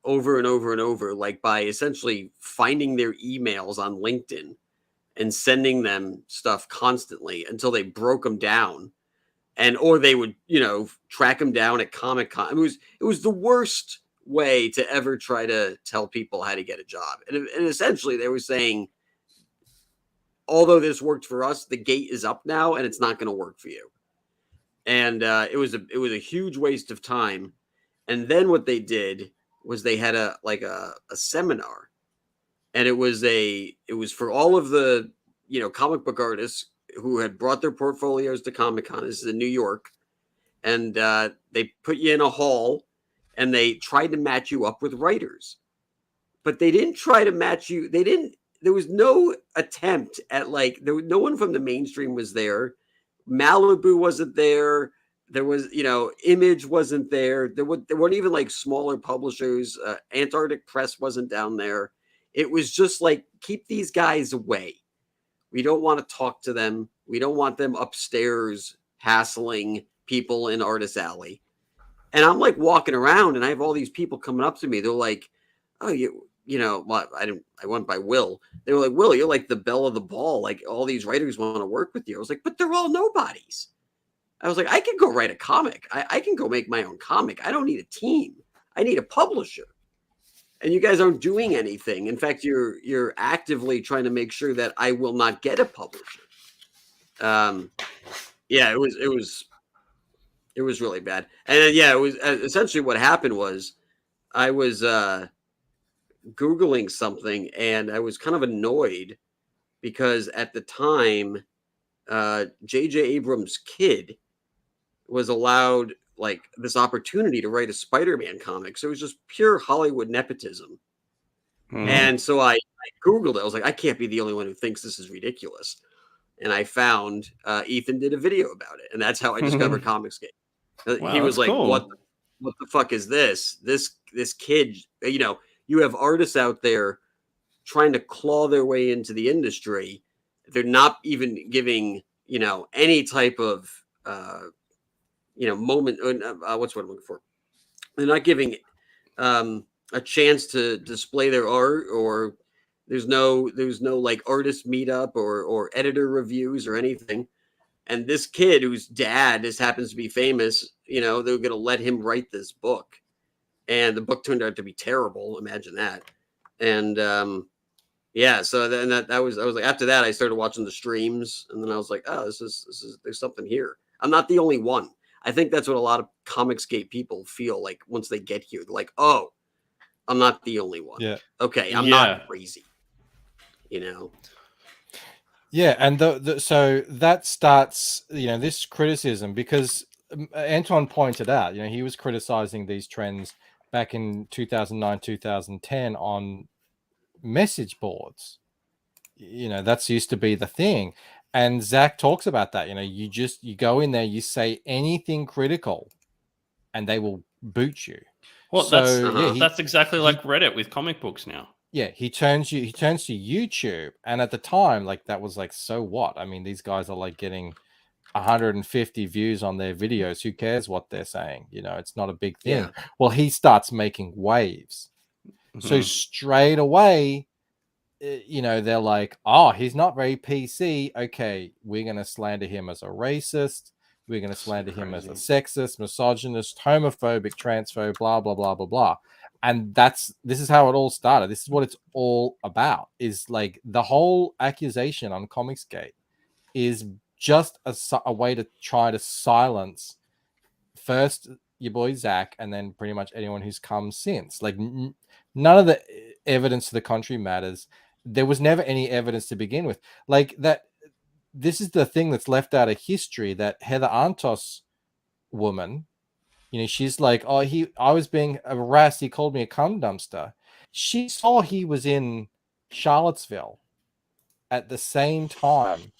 over and over and over, like by essentially finding their emails on LinkedIn and sending them stuff constantly until they broke them down, or they would, track them down at Comic-Con. It was the worst way to ever try to tell people how to get a job. And essentially they were saying, although this worked for us, the gate is up now and it's not going to work for you. And it was a huge waste of time. And then what they did was they had a seminar, and it was for all of the, comic book artists who had brought their portfolios to Comic-Con. This is in New York. And they put you in a hall and they tried to match you up with writers, but they didn't try to match you. There was no attempt at no one from the mainstream was there. Malibu wasn't there. There was, Image wasn't there. There weren't even smaller publishers. Antarctic Press wasn't down there. It was just keep these guys away. We don't want to talk to them. We don't want them upstairs hassling people in Artist Alley. And I'm walking around and I have all these people coming up to me. They're like, oh, what? I went by Will. They were like, Will, you're the belle of the ball. All these writers want to work with you. I was like, but they're all nobodies. I was like, I can go write a comic. I can go make my own comic. I don't need a team. I need a publisher. And you guys aren't doing anything. In fact, you're actively trying to make sure that I will not get a publisher. Yeah, it was really bad. And then, it was essentially what happened was I was Googling something and I was kind of annoyed because at the time, J.J. Abrams' kid was allowed this opportunity to write a Spider-Man comic. So it was just pure Hollywood nepotism. Mm-hmm. And so I Googled it. I was like, I can't be the only one who thinks this is ridiculous. And I found Ethan did a video about it. And that's how I discovered Comicsgate. Wow, he was like, cool. what the fuck is this? This kid, you have artists out there trying to claw their way into the industry. They're not even giving, any type of, moment. What's what I'm looking for? They're not giving a chance to display their art, or there's no artist meetup or editor reviews or anything. And this kid whose dad happens to be famous, they're going to let him write this book. And the book turned out to be terrible. Imagine that. And so then I was like, after that, I started watching the streams. And then I was like, oh, this is there's something here. I'm not the only one. I think that's what a lot of Comicsgate people feel like once they get here. They're like, oh, I'm not the only one. Yeah. Okay, I'm not crazy. Yeah, and so that starts, this criticism, because Anton pointed out, he was criticizing these trends back in 2009, 2010 on message boards. That's used to be the thing. And Zach talks about that. You go in there, you say anything critical, and they will boot you. Well, that's exactly like Reddit with comic books now. Yeah, he turns to YouTube, and at the time, that was so what? I mean, these guys are getting 150 views on their videos. Who cares what they're saying? It's not a big thing. Yeah. Well, he starts making waves. Mm-hmm. So straight away, they're like, oh, he's not very PC. Okay, we're going to slander him as a racist. We're going to slander him as a sexist, misogynist, homophobic, transphobe, blah, blah, blah, blah, blah. And this is how it all started. This is what it's all about, is the whole accusation on Comicsgate is just a way to try to silence first your boy Zach, and then pretty much anyone who's come since. None of the evidence to the contrary matters. There was never any evidence to begin with. That. This is the thing that's left out of history, that Heather Antos woman, she's like, oh, I was being harassed. He called me a cum dumpster. She saw he was in Charlottesville at the same time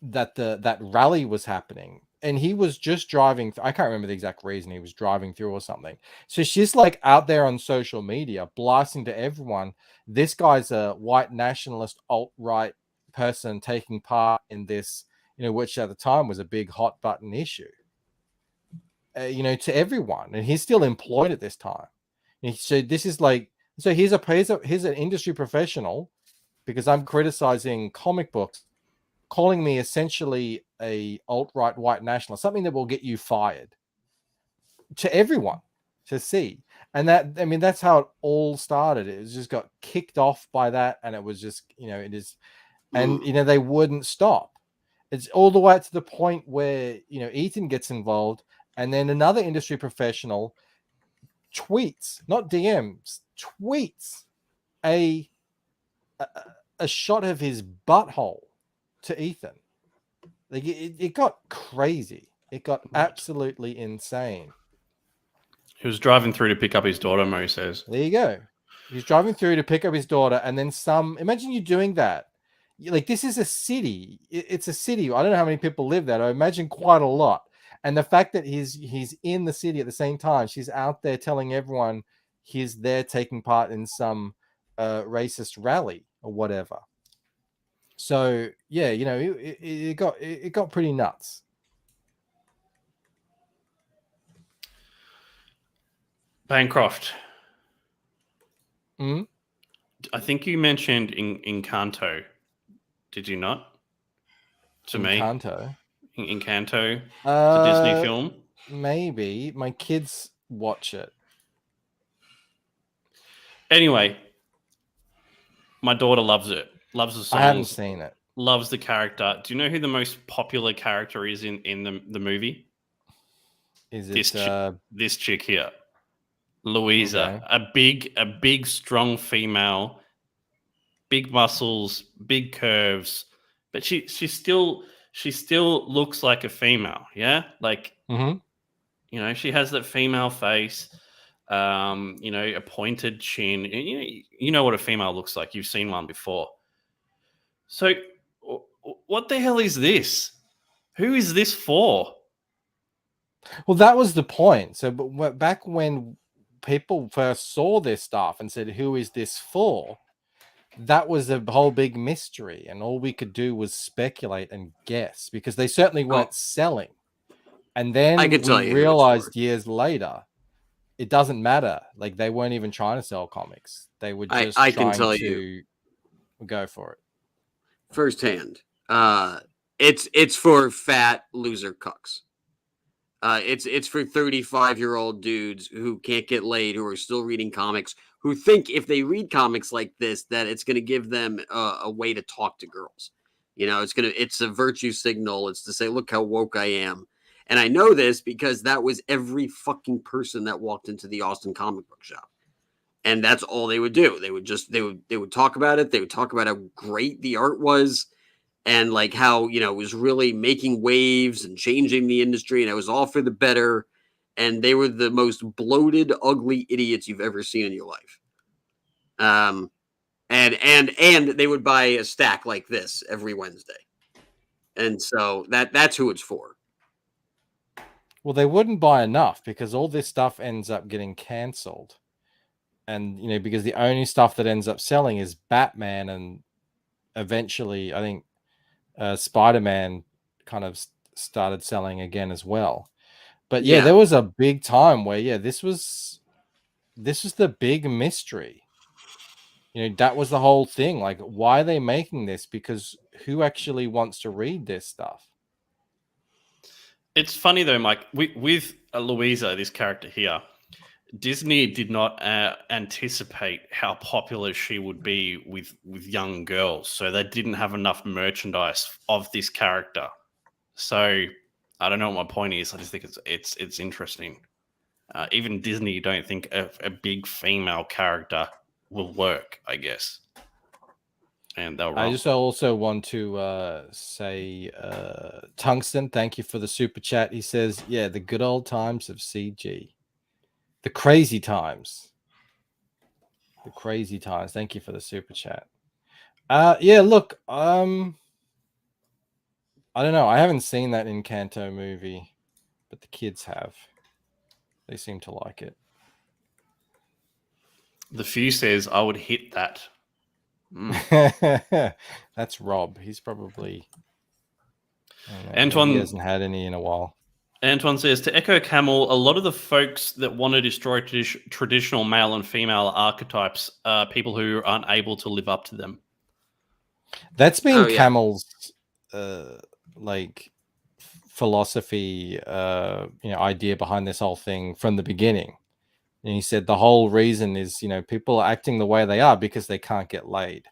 that rally was happening. And he was just driving. I can't remember the exact reason he was driving through or something. So she's out there on social media, blasting to everyone. This guy's a white nationalist, alt-right person taking part in this, which at the time was a big hot button issue, to everyone. And he's still employed at this time. And so this is So here's an industry professional, because I'm criticizing comic books, calling me essentially a alt-right white nationalist, something that will get you fired to everyone to see. And that's how it all started. It just got kicked off by that, and it was just, it is, and they wouldn't stop. It's all the way to the point where Ethan gets involved, and then another industry professional tweets, not DMs, tweets a shot of his butthole to Ethan. Like it got crazy. It got absolutely insane. He was driving through to pick up his daughter, Mo says. There you go. He's driving through to pick up his daughter, and then imagine you doing that. Like, this is a city. It's a city. I don't know how many people live there. I imagine quite a lot. And the fact that he's in the city at the same time, she's out there telling everyone he's there taking part in some racist rally or whatever. So yeah, it got pretty nuts. Bancroft. Mm-hmm. I think you mentioned Encanto. Did you not? To Encanto. Me? Encanto. The Disney film? Maybe. My kids watch it. Anyway, my daughter loves it. Loves the songs. I haven't seen it. Loves the character. Do you know who the most popular character is in the movie? Is it this chick here? Louisa. Okay. A big, strong female, big muscles, big curves, but she still looks like a female. Yeah, like she has that female face. A pointed chin. You know what a female looks like. You've seen one before. So, what the hell is this? Who is this for? Well, that was the point. So, but back when people first saw this stuff and said, "Who is this for?" That was a whole big mystery, and all we could do was speculate and guess, because they certainly weren't selling. And then we realized years later, it doesn't matter. Like, they weren't even trying to sell comics; they were just trying to go for it firsthand. It's for fat loser cucks. It's for 35-year-old dudes who can't get laid, who are still reading comics, who think if they read comics like this, that it's going to give them a way to talk to girls. It's a virtue signal. It's to say, look how woke I am. And I know this because that was every fucking person that walked into the Austin comic book shop. And that's all they would do. They would talk about it. They would talk about how great the art was, and like how, it was really making waves and changing the industry, and it was all for the better. And they were the most bloated, ugly idiots you've ever seen in your life. And they would buy a stack like this every Wednesday. And so that's who it's for. Well, they wouldn't buy enough, because all this stuff ends up getting canceled. And, because the only stuff that ends up selling is Batman, and eventually, I think, Spider-Man kind of started selling again as well. But yeah, there was a big time where this was the big mystery. That was the whole thing. Like, why are they making this? Because who actually wants to read this stuff? It's funny though, Mike, with Louisa, this character here, Disney did not anticipate how popular she would be with young girls, so they didn't have enough merchandise of this character. So I don't know what my point is. I just think it's interesting. Even Disney don't think a big female character will work, I guess. And they'll. I just also want to say, Tungsten, thank you for the super chat. He says, "Yeah, the good old times of CG." The crazy times. The crazy times. Thank you for the super chat. Look, I don't know. I haven't seen that Encanto movie, but the kids have. They seem to like it. The Few says, I would hit that. Mm. That's Rob. He's probably... Antoine, he hasn't had any in a while. Antoine says, to echo Camel, a lot of the folks that want to destroy traditional male and female archetypes are people who aren't able to live up to them. That's been Oh, yeah. Camel's like philosophy, idea behind this whole thing from the beginning. And he said the whole reason is, people are acting the way they are because they can't get laid.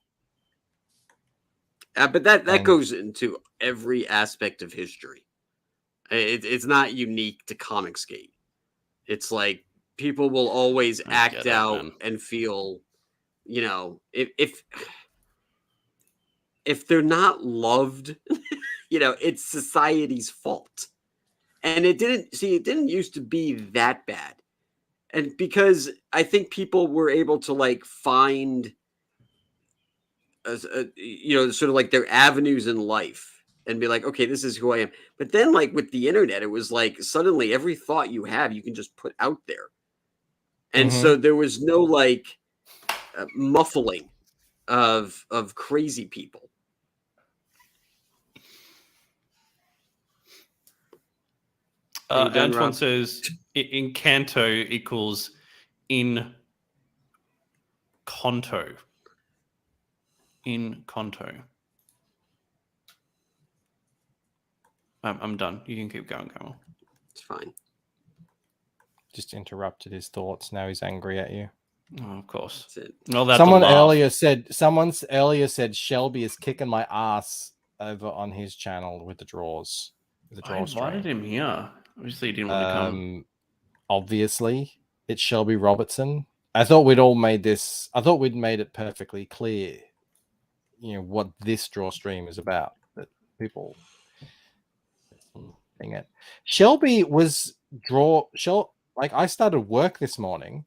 But that goes into every aspect of history. It's not unique to Comicsgate. It's like people will always act out and feel, if they're not loved, it's society's fault. And it didn't used to be that bad. And because I think people were able to like find, sort of like their avenues in life and be like, okay, this is who I am. But then like with the internet, it was like suddenly every thought you have, you can just put out there. And so there was no like muffling of crazy people. Antoine says in Canto equals in Conto. In Conto. I'm done. You can keep going, Camel. It's fine. Just interrupted his thoughts. Now he's angry at you. Oh, of course. That's it. Well, that's Someone earlier said Shelby is kicking my ass over on his channel with the draws. I invited him here. Obviously, he didn't want to come. Obviously, it's Shelby Robertson. I thought we'd all made this. I thought we'd made it perfectly clear, what this draw stream is about. That people, dang it, Shelby was like I started work this morning,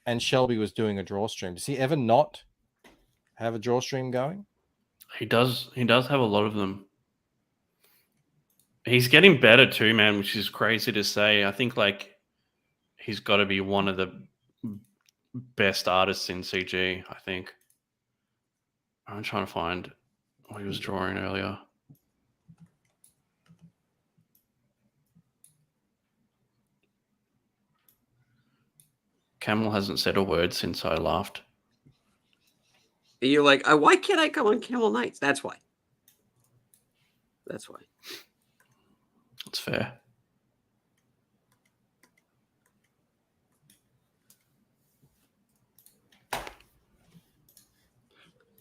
and Shelby was doing a draw stream. Does he ever not have a draw stream going? He does. He does have a lot of them. He's getting better too, man, which is crazy to say. I think like he's got to be one of the best artists in CG, I think. I'm trying to find what he was drawing earlier. Camel hasn't said a word since I laughed. You're like, why can't I come on Camel Nights? That's why. That's why. That's fair.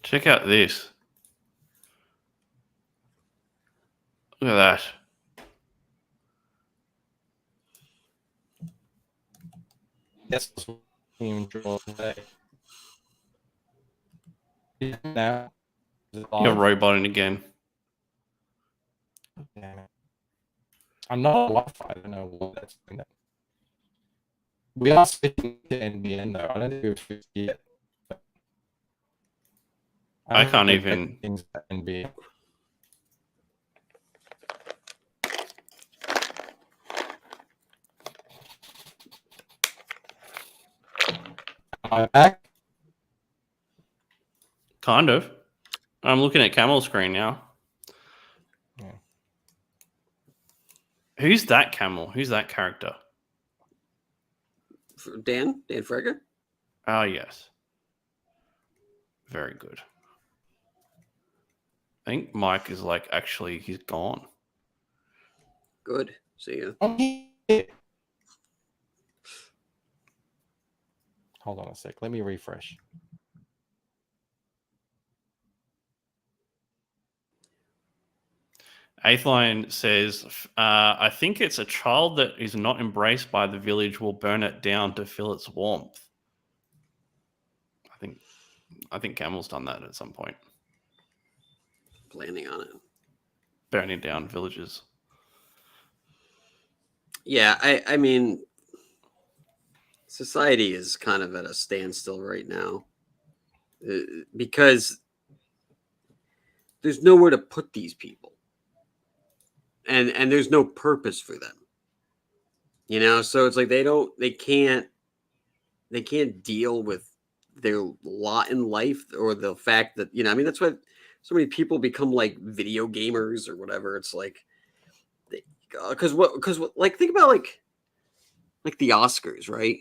Check out this. Look at that. Yes, team draw today. Now, You're roboting again. Damn it. I'm not on Wi-Fi. I don't know what that's doing. We are switching to NBN though. I don't think we've switched yet. I can't even. Things at NBN. Am I back? Kind of. I'm looking at Camel's screen now. Yeah. Who's that Camel? Who's that character? Dan Freger? Oh, yes. Very good. I think Mike is like, actually, he's gone. Good. See ya. Hold on a sec. Let me refresh. Eighth Line says, I think it's a child that is not embraced by the village will burn it down to feel its warmth. I think Camel's done that at some point. Planning on it. Burning down villages. Yeah, I mean, society is kind of at a standstill right now because there's nowhere to put these people. And there's no purpose for them, so it's like they can't deal with their lot in life or the fact that, that's why so many people become like video gamers or whatever. It's like like think about like the Oscars, right?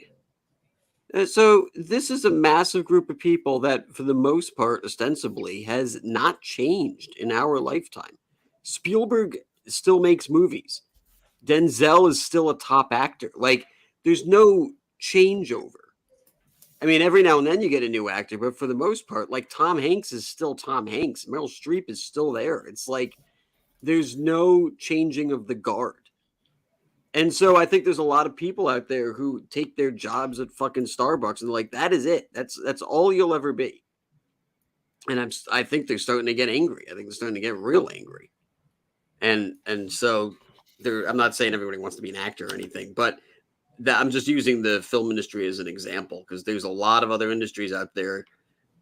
So this is a massive group of people that, for the most part, ostensibly, has not changed in our lifetime. Spielberg still makes movies. Denzel is still a top actor. Like, there's no changeover. I mean, every now and then you get a new actor, but for the most part, like Tom Hanks is still Tom Hanks. Meryl Streep is still there. It's like there's no changing of the guard. And so I think there's a lot of people out there who take their jobs at fucking Starbucks and they're like, that is it. That's all you'll ever be. And I think they're starting to get angry. I think they're starting to get real angry. And so I'm not saying everybody wants to be an actor or anything, but I'm just using the film industry as an example because there's a lot of other industries out there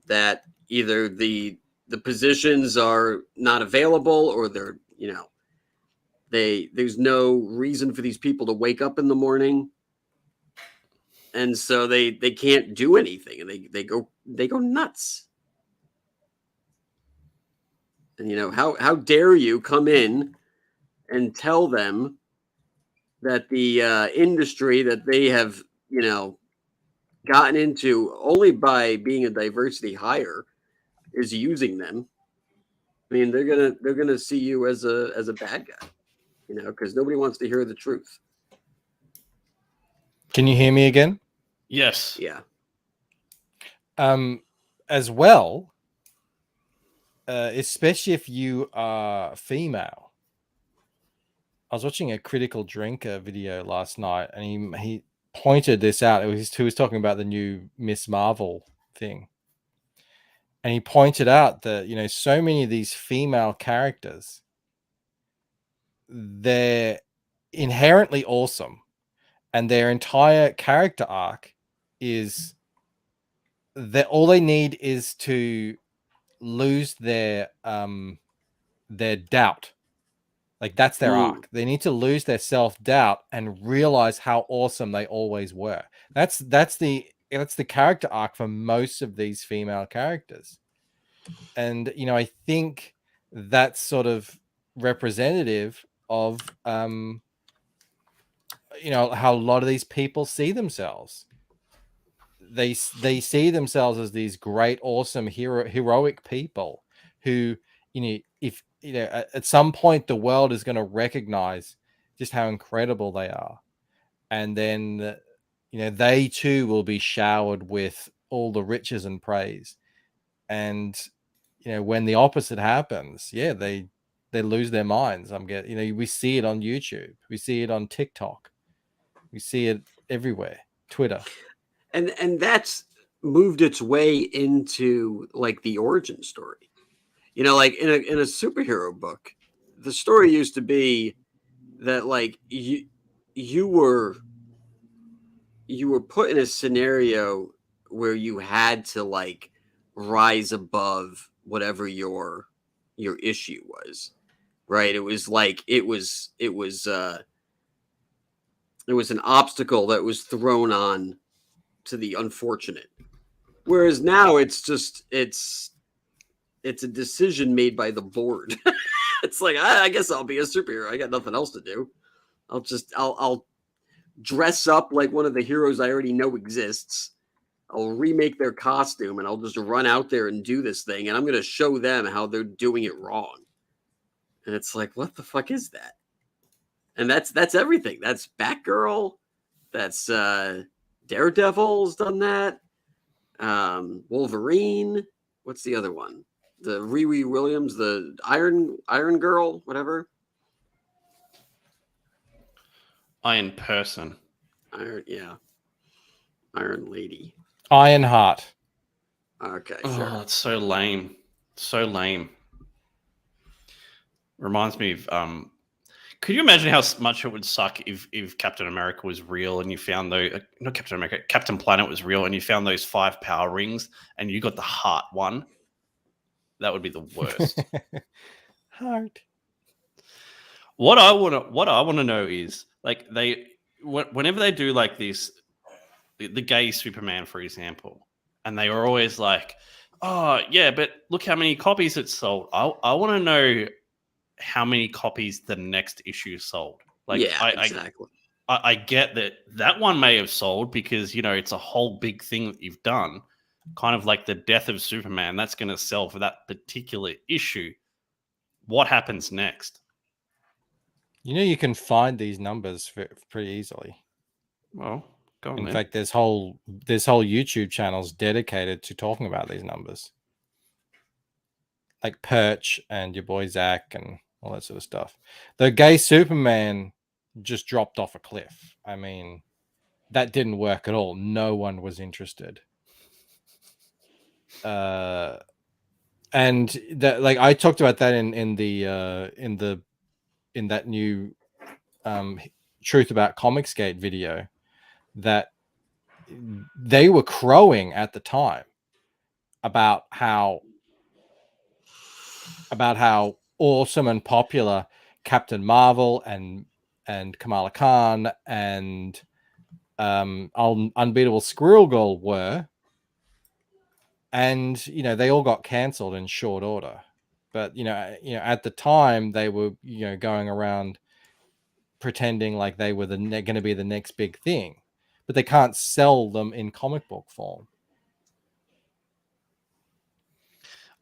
that either the positions are not available or they're, there's no reason for these people to wake up in the morning. And so they can't do anything and they go nuts. And how dare you come in and tell them that the industry that they have, gotten into only by being a diversity hire is using them. I mean, they're gonna see you as a bad guy, because nobody wants to hear the truth. Can you hear me again? Yes. Yeah. As well, especially if you are female. I was watching a Critical Drinker video last night, and he pointed this out. He was talking about the new Miss Marvel thing, and he pointed out that so many of these female characters, they're inherently awesome, and their entire character arc is that all they need is to lose their doubt. Like that's their arc. They need to lose their self-doubt and realize how awesome they always were. That's the character arc for most of these female characters. And I think that's sort of representative of how a lot of these people see themselves. They see themselves as these great, awesome, heroic people who, if at some point the world is going to recognize just how incredible they are, and then they too will be showered with all the riches and praise. And when the opposite happens, they lose their minds. We see it on YouTube, we see it on TikTok, we see it everywhere, Twitter, and that's moved its way into like the origin story. Like in a superhero book, the story used to be that like you were put in a scenario where you had to like rise above whatever your issue was, right? It was an obstacle that was thrown on to the unfortunate. Whereas now it's a decision made by the board. It's like, I guess I'll be a superhero. I got nothing else to do. I'll dress up like one of the heroes I already know exists. I'll remake their costume and I'll just run out there and do this thing. And I'm going to show them how they're doing it wrong. And it's like, what the fuck is that? And that's everything. That's Batgirl. That's Daredevil's done that. Wolverine. What's the other one? The Riri Williams, the Iron Girl, whatever. Iron Person. Iron Lady. Ironheart. Okay, sure. sure. Oh, it's so lame. So lame. Reminds me of could you imagine how much it would suck if Captain America was real and you found not Captain America, Captain Planet was real and you found those 5 power rings and you got the heart one? That would be the worst. Heart. What I want to know is like whenever they do like this, the gay Superman, for example, and they were always like, oh yeah, but look how many copies it sold. I want to know how many copies the next issue sold. Like, yeah, exactly. I get that one may have sold because, it's a whole big thing that you've done. Kind of like the death of Superman. That's going to sell for that particular issue. What happens next? You can find these numbers pretty easily. Well, go on In then. fact, there's whole YouTube channels dedicated to talking about these numbers, like Perch and your boy Zach and all that sort of stuff. The gay Superman just dropped off a cliff. I mean, that didn't work at all. No one was interested. And that, like, I talked about that in that new Truth About Comicsgate video, that they were crowing at the time about how awesome and popular Captain Marvel and Kamala Khan and Unbeatable Squirrel Girl were, and they all got cancelled in short order. But at the time they were going around pretending like they were going to be the next big thing, but they can't sell them in comic book form.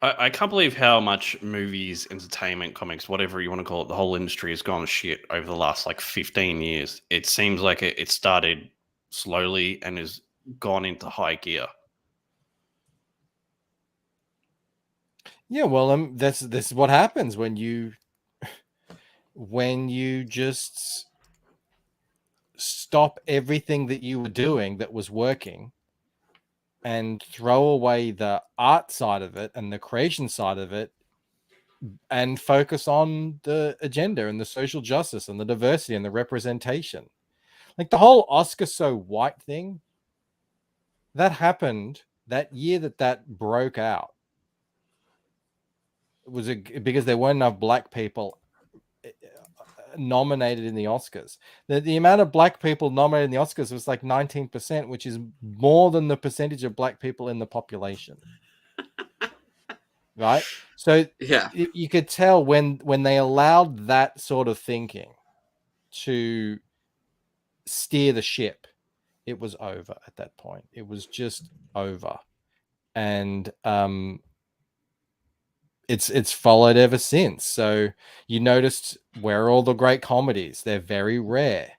I can't believe how much movies, entertainment, comics, whatever you want to call it, the whole industry has gone to shit over the last 15 years. It seems like it started slowly and has gone into high gear. Yeah, well, this is what happens when you just stop everything that you were doing that was working and throw away the art side of it and the creation side of it and focus on the agenda and the social justice and the diversity and the representation. Like the whole Oscar so white thing, that happened that year that broke out. It was because there weren't enough black people nominated in the Oscars. The amount of black people nominated in the Oscars was 19%, which is more than the percentage of black people in the population. Right? So Yeah, you could tell when they allowed that sort of thinking to steer the ship, it was over at that point. It was just over. And it's followed ever since. So you noticed, where are all the great comedies? They're very rare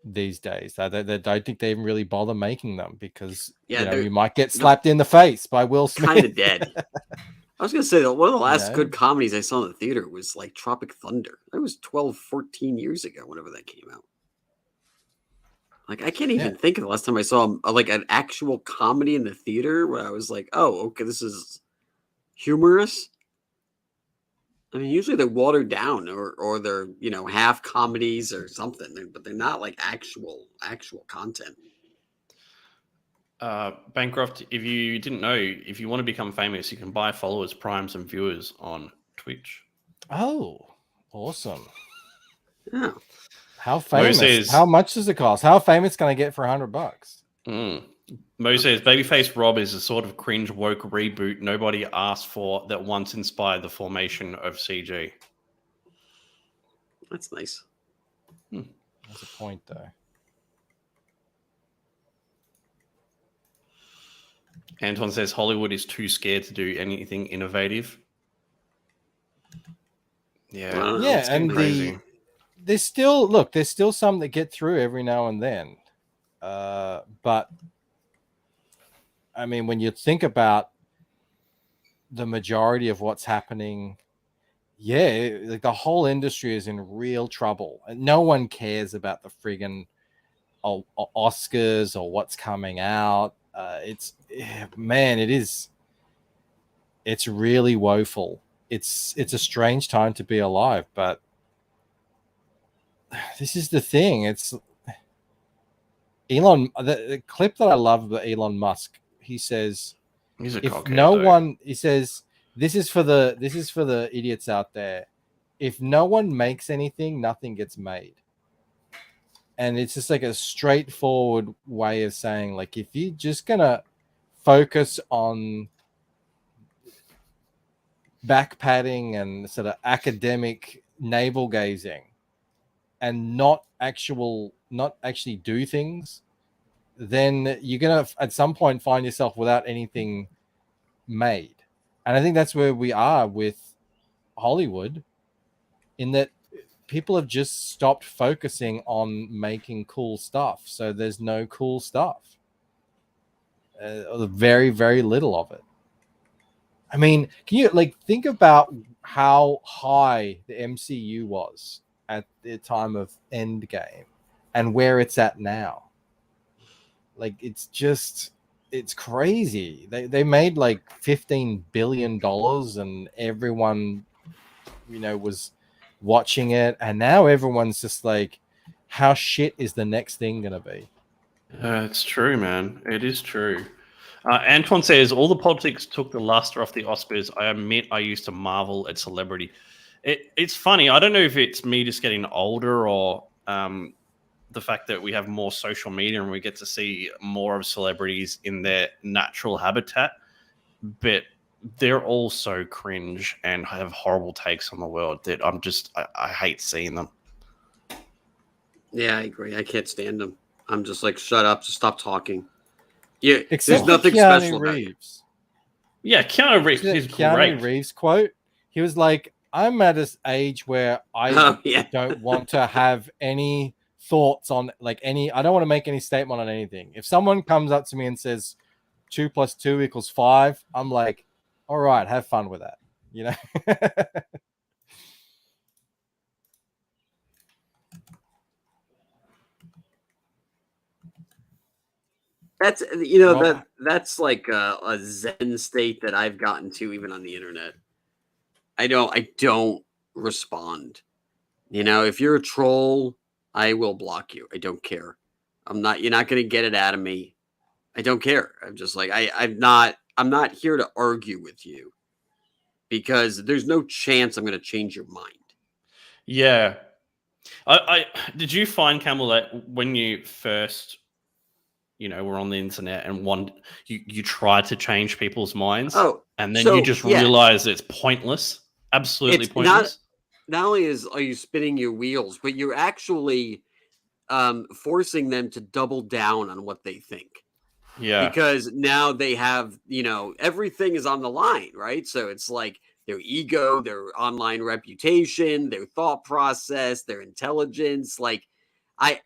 these days. I don't think they even really bother making them because you might get slapped in the face by Will Smith. Kind of dead. I was gonna say that one of the last good comedies I saw in the theater was Tropic Thunder. That was 12, 14 years ago, whenever that came out. I can't even think of the last time I saw an actual comedy in the theater where I was like, oh, okay, this is humorous. I mean, usually they're watered down or they're, half comedies or something, but they're not actual content. Bancroft, if you didn't know, if you want to become famous, you can buy followers, primes, and viewers on Twitch. Oh, awesome. Yeah. How famous? How much does it cost? How famous can I get for $100? Mo says Babyface Rob is a sort of cringe woke reboot nobody asked for that once inspired the formation of CG. That's nice. That's a point, though. Anton says Hollywood is too scared to do anything innovative. Yeah, yeah, and crazy. There's still some that get through every now and then, but I mean, when you think about the majority of what's happening, the whole industry is in real trouble. No one cares about the friggin' Oscars or what's coming out. It's really woeful. It's a strange time to be alive, but this is the thing. It's Elon. The clip that I love about Elon Musk. He says, "He's a if no one," he says, this is for the idiots out there. If no one makes anything, nothing gets made. And it's just a straightforward way of saying, if you're just gonna focus on back padding and sort of academic navel gazing, and not actually do things, then you're gonna at some point find yourself without anything made. And I think that's where we are with Hollywood, in that people have just stopped focusing on making cool stuff. So there's no cool stuff. Very, very little of it. I mean, can you think about how high the MCU was at the time of Endgame and where it's at now? It's crazy. They made like $15 billion and everyone, was watching it. And now everyone's just like, how shit is the next thing going to be? It's true, man. It is true. Antoine says, all the politics took the luster off the Oscars. I admit I used to marvel at celebrity. It's funny. I don't know if it's me just getting older or the fact that we have more social media and we get to see more of celebrities in their natural habitat. But they're all so cringe and have horrible takes on the world that I hate seeing them. Yeah, I agree. I can't stand them. I'm just like, shut up, just stop talking. Yeah, Except there's nothing Keanu special about Reeves. Yeah, Keanu Reeves is Keanu great. Reeves quote. He was like, I'm at this age where I don't want to have any thoughts on I don't want to make any statement on anything. If someone comes up to me and says 2 + 2 = 5, I'm like, all right, have fun with that. That's that's like a Zen state that I've gotten to even on the internet. I don't respond. If you're a troll, I will block you. I don't care. You're not going to get it out of me. I don't care. I'm just like, I'm not here to argue with you because there's no chance I'm going to change your mind. Yeah. I did you find, Camel, that when you first were on the internet and you try to change people's minds, and then you just realize it's pointless, absolutely pointless. Not only are you spinning your wheels, but you're actually forcing them to double down on what they think. Yeah, because now they have everything is on the line, right? So it's like their ego, their online reputation, their thought process, their intelligence, I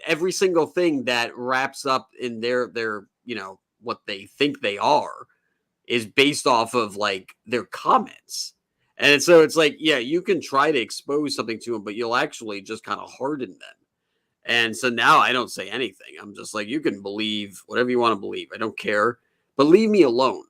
every single thing that wraps up in their what they think they are is based off of their comments. And so it's like, yeah, you can try to expose something to them, but you'll actually just kind of harden them. And so now I don't say anything. I'm just like, you can believe whatever you want to believe. I don't care, but leave me alone.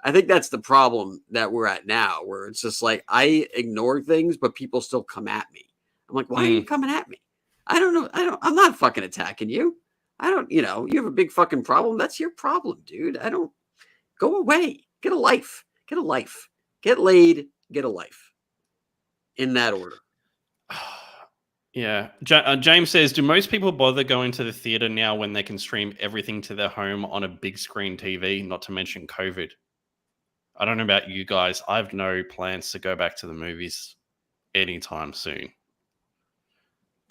I think that's the problem that we're at now, where it's just like, I ignore things, but people still come at me. I'm like, why are you coming at me? I don't know. I'm not fucking attacking you. I don't, you have a big fucking problem. That's your problem, dude. Go away. Get a life. Get a life. Get laid. Get a life. In that order. Yeah. James says, do most people bother going to the theater now when they can stream everything to their home on a big screen TV, not to mention COVID? I don't know about you guys. I have no plans to go back to the movies anytime soon.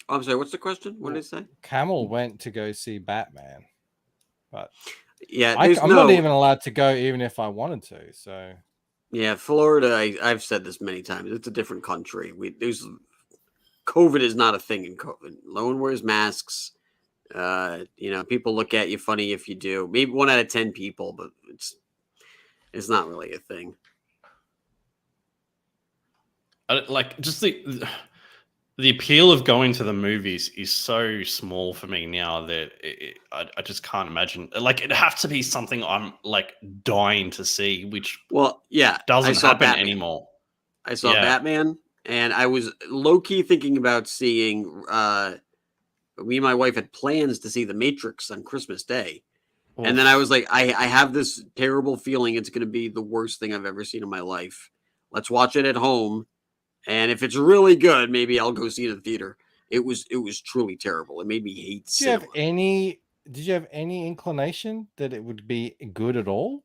I'm sorry, what's the question? What did it say? Camel went to go see Batman, but yeah, I'm not even allowed to go, even if I wanted to. So, yeah, Florida. I've said this many times. It's a different country. COVID is not a thing in COVID. No one wears masks. People look at you funny if you do. Maybe 1 out of 10 people, but it's not really a thing. Just the appeal of going to the movies is so small for me now that I just can't imagine. It'd have to be something I'm dying to see, which doesn't happen anymore. I saw Batman, and I was low key thinking about seeing. Me and my wife had plans to see The Matrix on Christmas Day, and then I was like, I have this terrible feeling it's going to be the worst thing I've ever seen in my life. Let's watch it at home. And if it's really good, maybe I'll go see it in the theater. It was truly terrible. It made me hate cinema. Did you have any inclination that it would be good at all?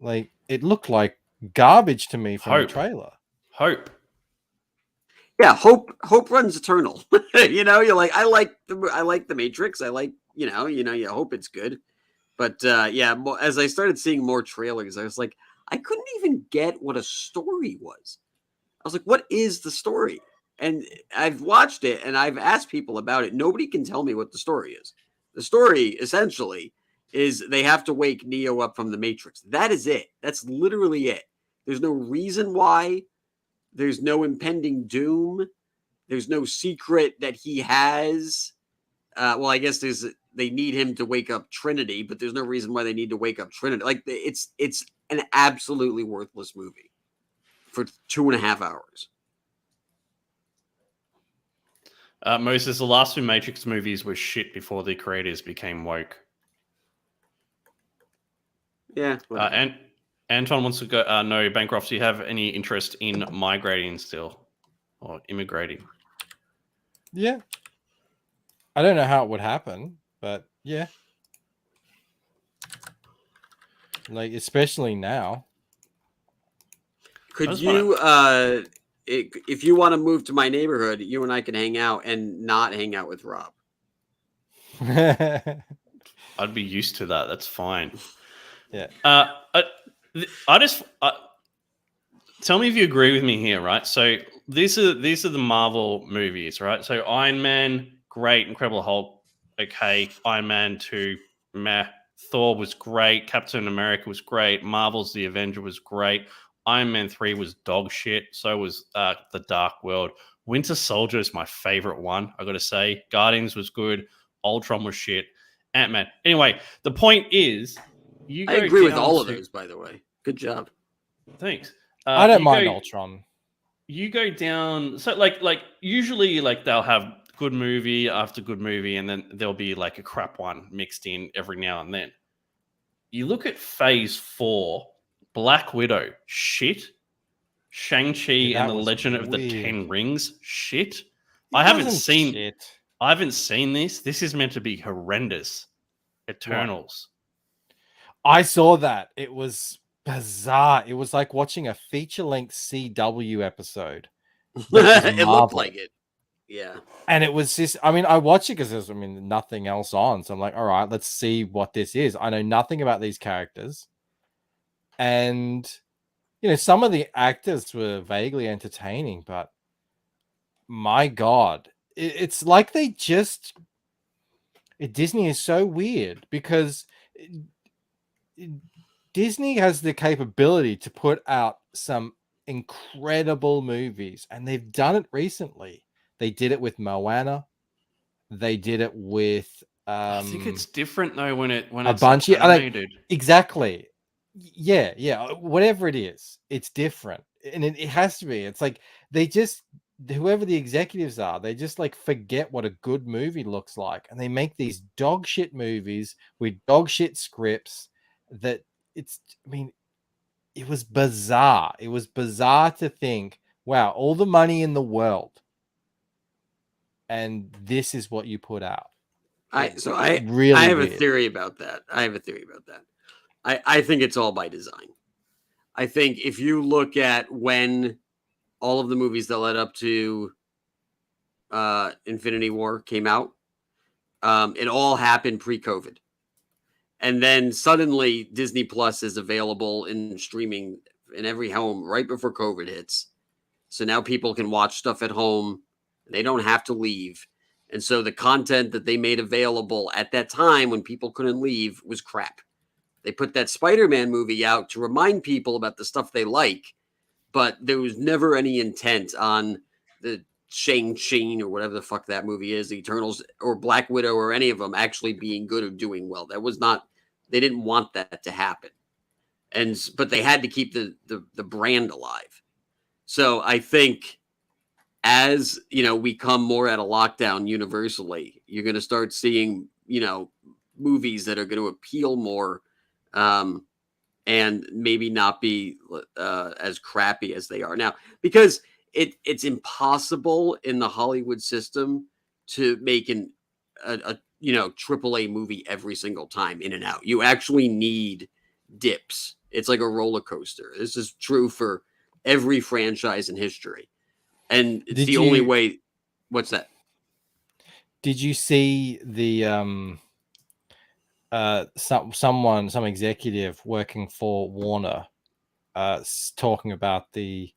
It looked like garbage to me from the trailer. Hope. Yeah, hope runs eternal. You're like, I like the Matrix. I like, you hope it's good. But yeah, as I started seeing more trailers, I was like, I couldn't even get what a story was. I was like, what is the story? And I've watched it and I've asked people about it. Nobody can tell me what the story is. The story essentially is they have to wake Neo up from the Matrix. That is it. That's literally it. There's no reason why. There's no impending doom. There's no secret that he has. Well, I guess they need him to wake up Trinity, but there's no reason why they need to wake up Trinity. Like it's an absolutely worthless movie for 2.5 hours. Moses, the last 2 Matrix movies were shit before the creators became woke. Yeah. And Anton wants to go. No, Bancroft, do you have any interest in migrating still or immigrating? Yeah. I don't know how it would happen, but yeah. Like, especially now. Could you, if you want to move to my neighborhood, you and I can hang out and not hang out with Rob. I'd be used to that. That's fine. Yeah. I just tell me if you agree with me here, right? So these are the Marvel movies, right? So Iron Man, great. Incredible Hulk, okay. Iron Man 2, meh. Thor was great. Captain America was great. Marvel's The Avenger was great. Iron Man 3 was dog shit. So was The Dark World. Winter Soldier is my favorite one, I got to say. Guardians was good. Ultron was shit. Ant-Man. Anyway, the point is, I agree with all of those, by the way. Good job. Thanks. I don't mind Ultron. You go down, so like usually like they'll have good movie after good movie, and then there'll be like a crap one mixed in every now and then. You look at Phase 4, Black Widow, shit. Shang-Chi and the Legend of the Ten Rings, shit. I haven't seen this. This is meant to be horrendous. Eternals. I saw that. It was bizarre. It was like watching a feature-length CW episode. It looked like it. Yeah. And it was just, I mean, I watch it because there's, nothing else on. So I'm like, all right, let's see what this is. I know nothing about these characters. And, some of the actors were vaguely entertaining, but my God, it's like they just, Disney is so weird because Disney has the capability to put out some incredible movies, and they've done it recently. They did it with Moana. They did it with. I think it's different though when it's a bunch of animated. Exactly. Yeah. Whatever it is, it's different, and it has to be. It's like they just, whoever the executives are, they just like forget what a good movie looks like, and they make these dog shit movies with dog shit scripts. That it's. It was bizarre. It was bizarre to think, wow, all the money in the world, and this is what you put out. I have a theory about that. I think it's all by design. I think if you look at when all of the movies that led up to Infinity War came out, it all happened pre-COVID. And then suddenly Disney Plus is available in streaming in every home right before COVID hits. So now people can watch stuff at home. They don't have to leave. And so the content that they made available at that time when people couldn't leave was crap. They put that Spider-Man movie out to remind people about the stuff they like, but there was never any intent on the Shang-Chi or whatever the fuck that movie is, the Eternals or Black Widow or any of them actually being good or doing well. That was not, they didn't want that to happen. But they had to keep the brand alive. So I think as, we come more out of lockdown universally, you're going to start seeing, movies that are going to appeal more and maybe not be as crappy as they are now, because it's impossible in the Hollywood system to make a AAA movie every single time in and out. You actually need dips. It's like a roller coaster. This is true for every franchise in history. and it's Did the only you- way. What's that? Did you see the some executive working for Warner talking about the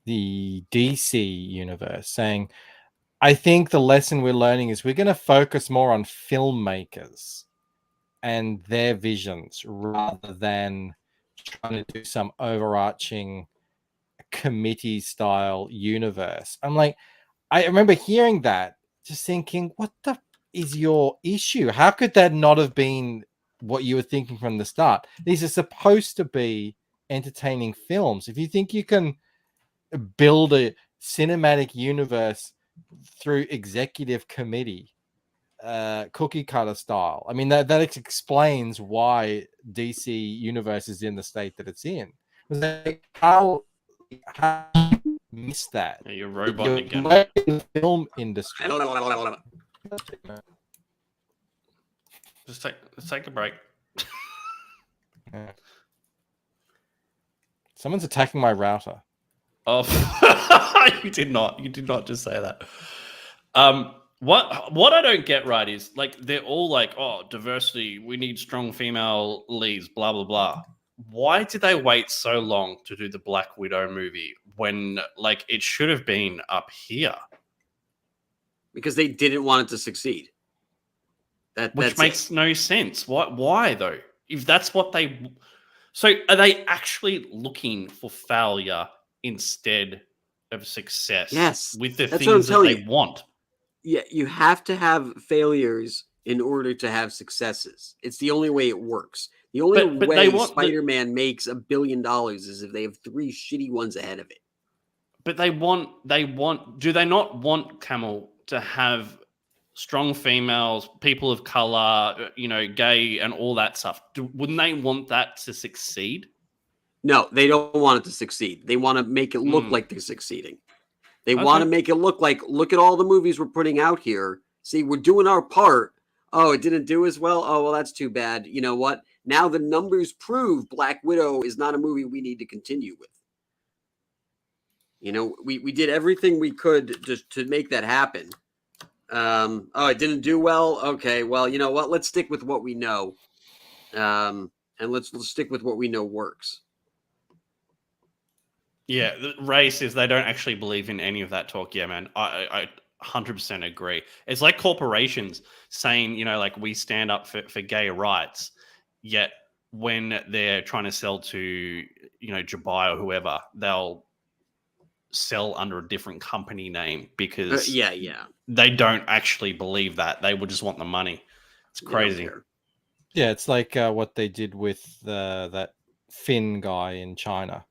DC universe, saying, I think the lesson we're learning is we're going to focus more on filmmakers and their visions rather than trying to do some overarching committee style universe. I'm like, I remember hearing that, just thinking, what the is your issue? How could that not have been what you were thinking from the start? These are supposed to be entertaining films. If you think you can build a cinematic universe through executive committee, cookie cutter style, I mean, that explains why DC universe is in the state that it's in. Like, how you miss that? Yeah, you're robot You're again. the film industry. Let's take a break. Yeah. Someone's attacking my router. Oh, you did not just say that. What I don't get right is, like, they're all like, oh, diversity, we need strong female leads, blah blah blah. Why did they wait so long to do the Black Widow movie when, like, it should have been up here? Because they didn't want it to succeed. Which makes no sense. Why though? If that's what they, so are they actually looking for failure instead of success? Yes, with the that's what I'm things that telling they you. want. Yeah, you have to have failures in order to have successes. It's the only way it works. The only But way they want Spider-Man makes $1 billion is if they have 3 shitty ones ahead of it. But they want. Do they not want Camel to have strong females, people of color, gay, and all that stuff? Wouldn't they want that to succeed? No, they don't want it to succeed. They want to make it look like they're succeeding. They want to make it look like, look at all the movies we're putting out here. See, we're doing our part. Oh, it didn't do as well. Oh, well, that's too bad. You know what? Now the numbers prove Black Widow is not a movie we need to continue with. We did everything we could just to make that happen. Oh, it didn't do well. Okay, well, you know what? Let's stick with what we know. And let's stick with what we know works. Yeah, Ray says they don't actually believe in any of that talk. Yeah, man, I 100% agree. It's like corporations saying, like, we stand up for gay rights, yet when they're trying to sell to, Dubai or whoever, they'll sell under a different company name because they don't actually believe that. They would just want the money. It's crazy. Yeah, it's like what they did with that Finn guy in China.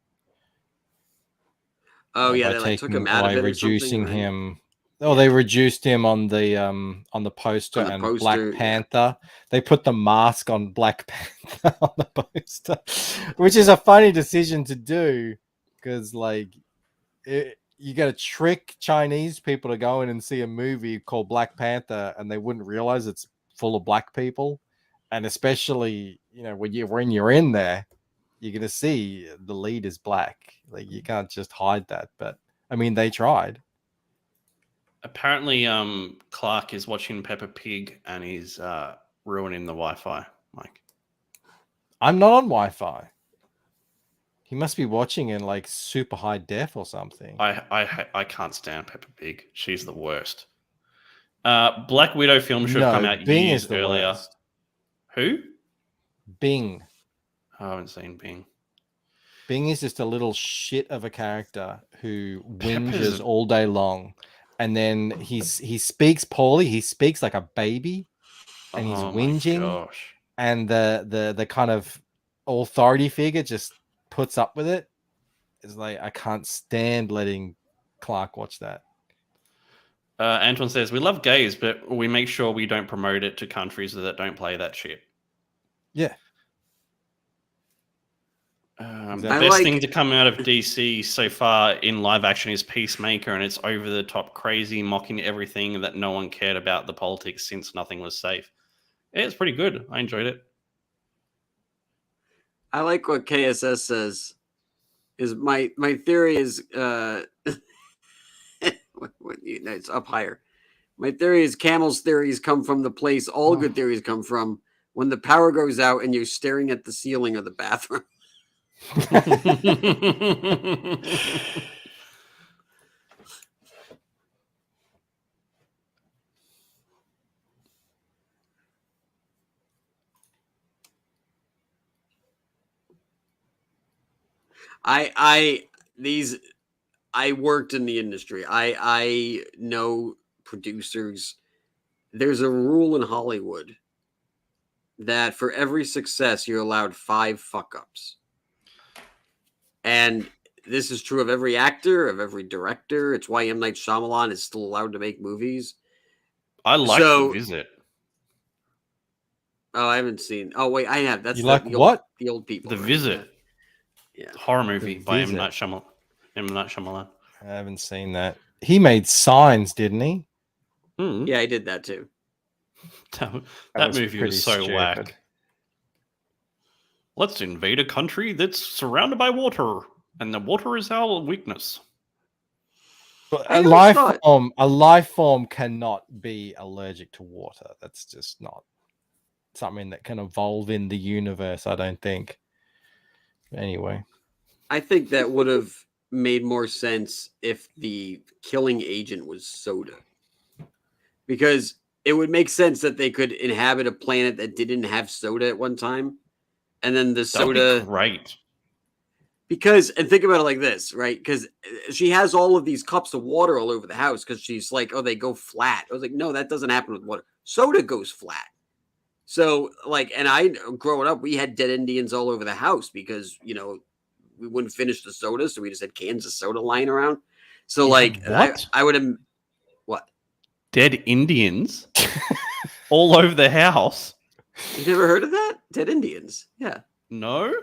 Oh yeah, they took him out of it, reducing right? him. Oh, they reduced him on the poster and Black Panther. Yeah. They put the mask on Black Panther on the poster, which is a funny decision to do because, like, you got to trick Chinese people to go in and see a movie called Black Panther, and they wouldn't realize it's full of black people, and especially when you're in there, you're gonna see the lead is black. Like, you can't just hide that. But I mean, they tried. Apparently, Clark is watching Peppa Pig and he's ruining the Wi-Fi. Mike, I'm not on Wi-Fi. He must be watching in like super high def or something. I can't stand Peppa Pig. She's the worst. Black Widow film should have come out Bing years is the earlier. worst. Who? Bing. I haven't seen Bing. Bing is just a little shit of a character who whinges all day long, and then he speaks poorly. He speaks like a baby, and he's whinging. And the kind of authority figure just puts up with it. It's like, I can't stand letting Clark watch that. Anton says, we love gays, but we make sure we don't promote it to countries that don't play that shit. Yeah. The best thing to come out of DC so far in live action is Peacemaker, and it's over the top crazy, mocking everything that no one cared about the politics since nothing was safe. Yeah, it's pretty good. I enjoyed it. I like what KSS says. Is my theory is It's up higher. My theory is Camel's theories come from the place all good theories come from. When the power goes out and you're staring at the ceiling of the bathroom. I worked in the industry. I know producers. There's a rule in Hollywood that for every success, you're allowed 5 fuck-ups. And this is true of every actor, of every director. It's why M. Night Shyamalan is still allowed to make movies. I like The Visit. Oh, I haven't seen. Oh, wait, I have. That's the old people. The right? Visit. Yeah. Horror movie by M. Night Shyamalan. I haven't seen that. He made Signs, didn't he? Yeah, I did that too. That movie was so stupid. whack. Let's invade a country that's surrounded by water, and the water is our weakness. But a life form cannot be allergic to water. That's just not something that can evolve in the universe, I don't think. Anyway, I think that would have made more sense if the killing agent was soda, because it would make sense that they could inhabit a planet that didn't have soda at one time, and then the soda. Right. Because, and think about it like this, right? Because she has all of these cups of water all over the house because she's like, oh, they go flat. I was like, no, that doesn't happen with water. Soda goes flat. So, like, and I, growing up, we had dead Indians all over the house because, we wouldn't finish the soda. So we just had cans of soda lying around. So, like, I would have, what? Dead Indians all over the house. You never heard of that? Dead Indians. Yeah. No?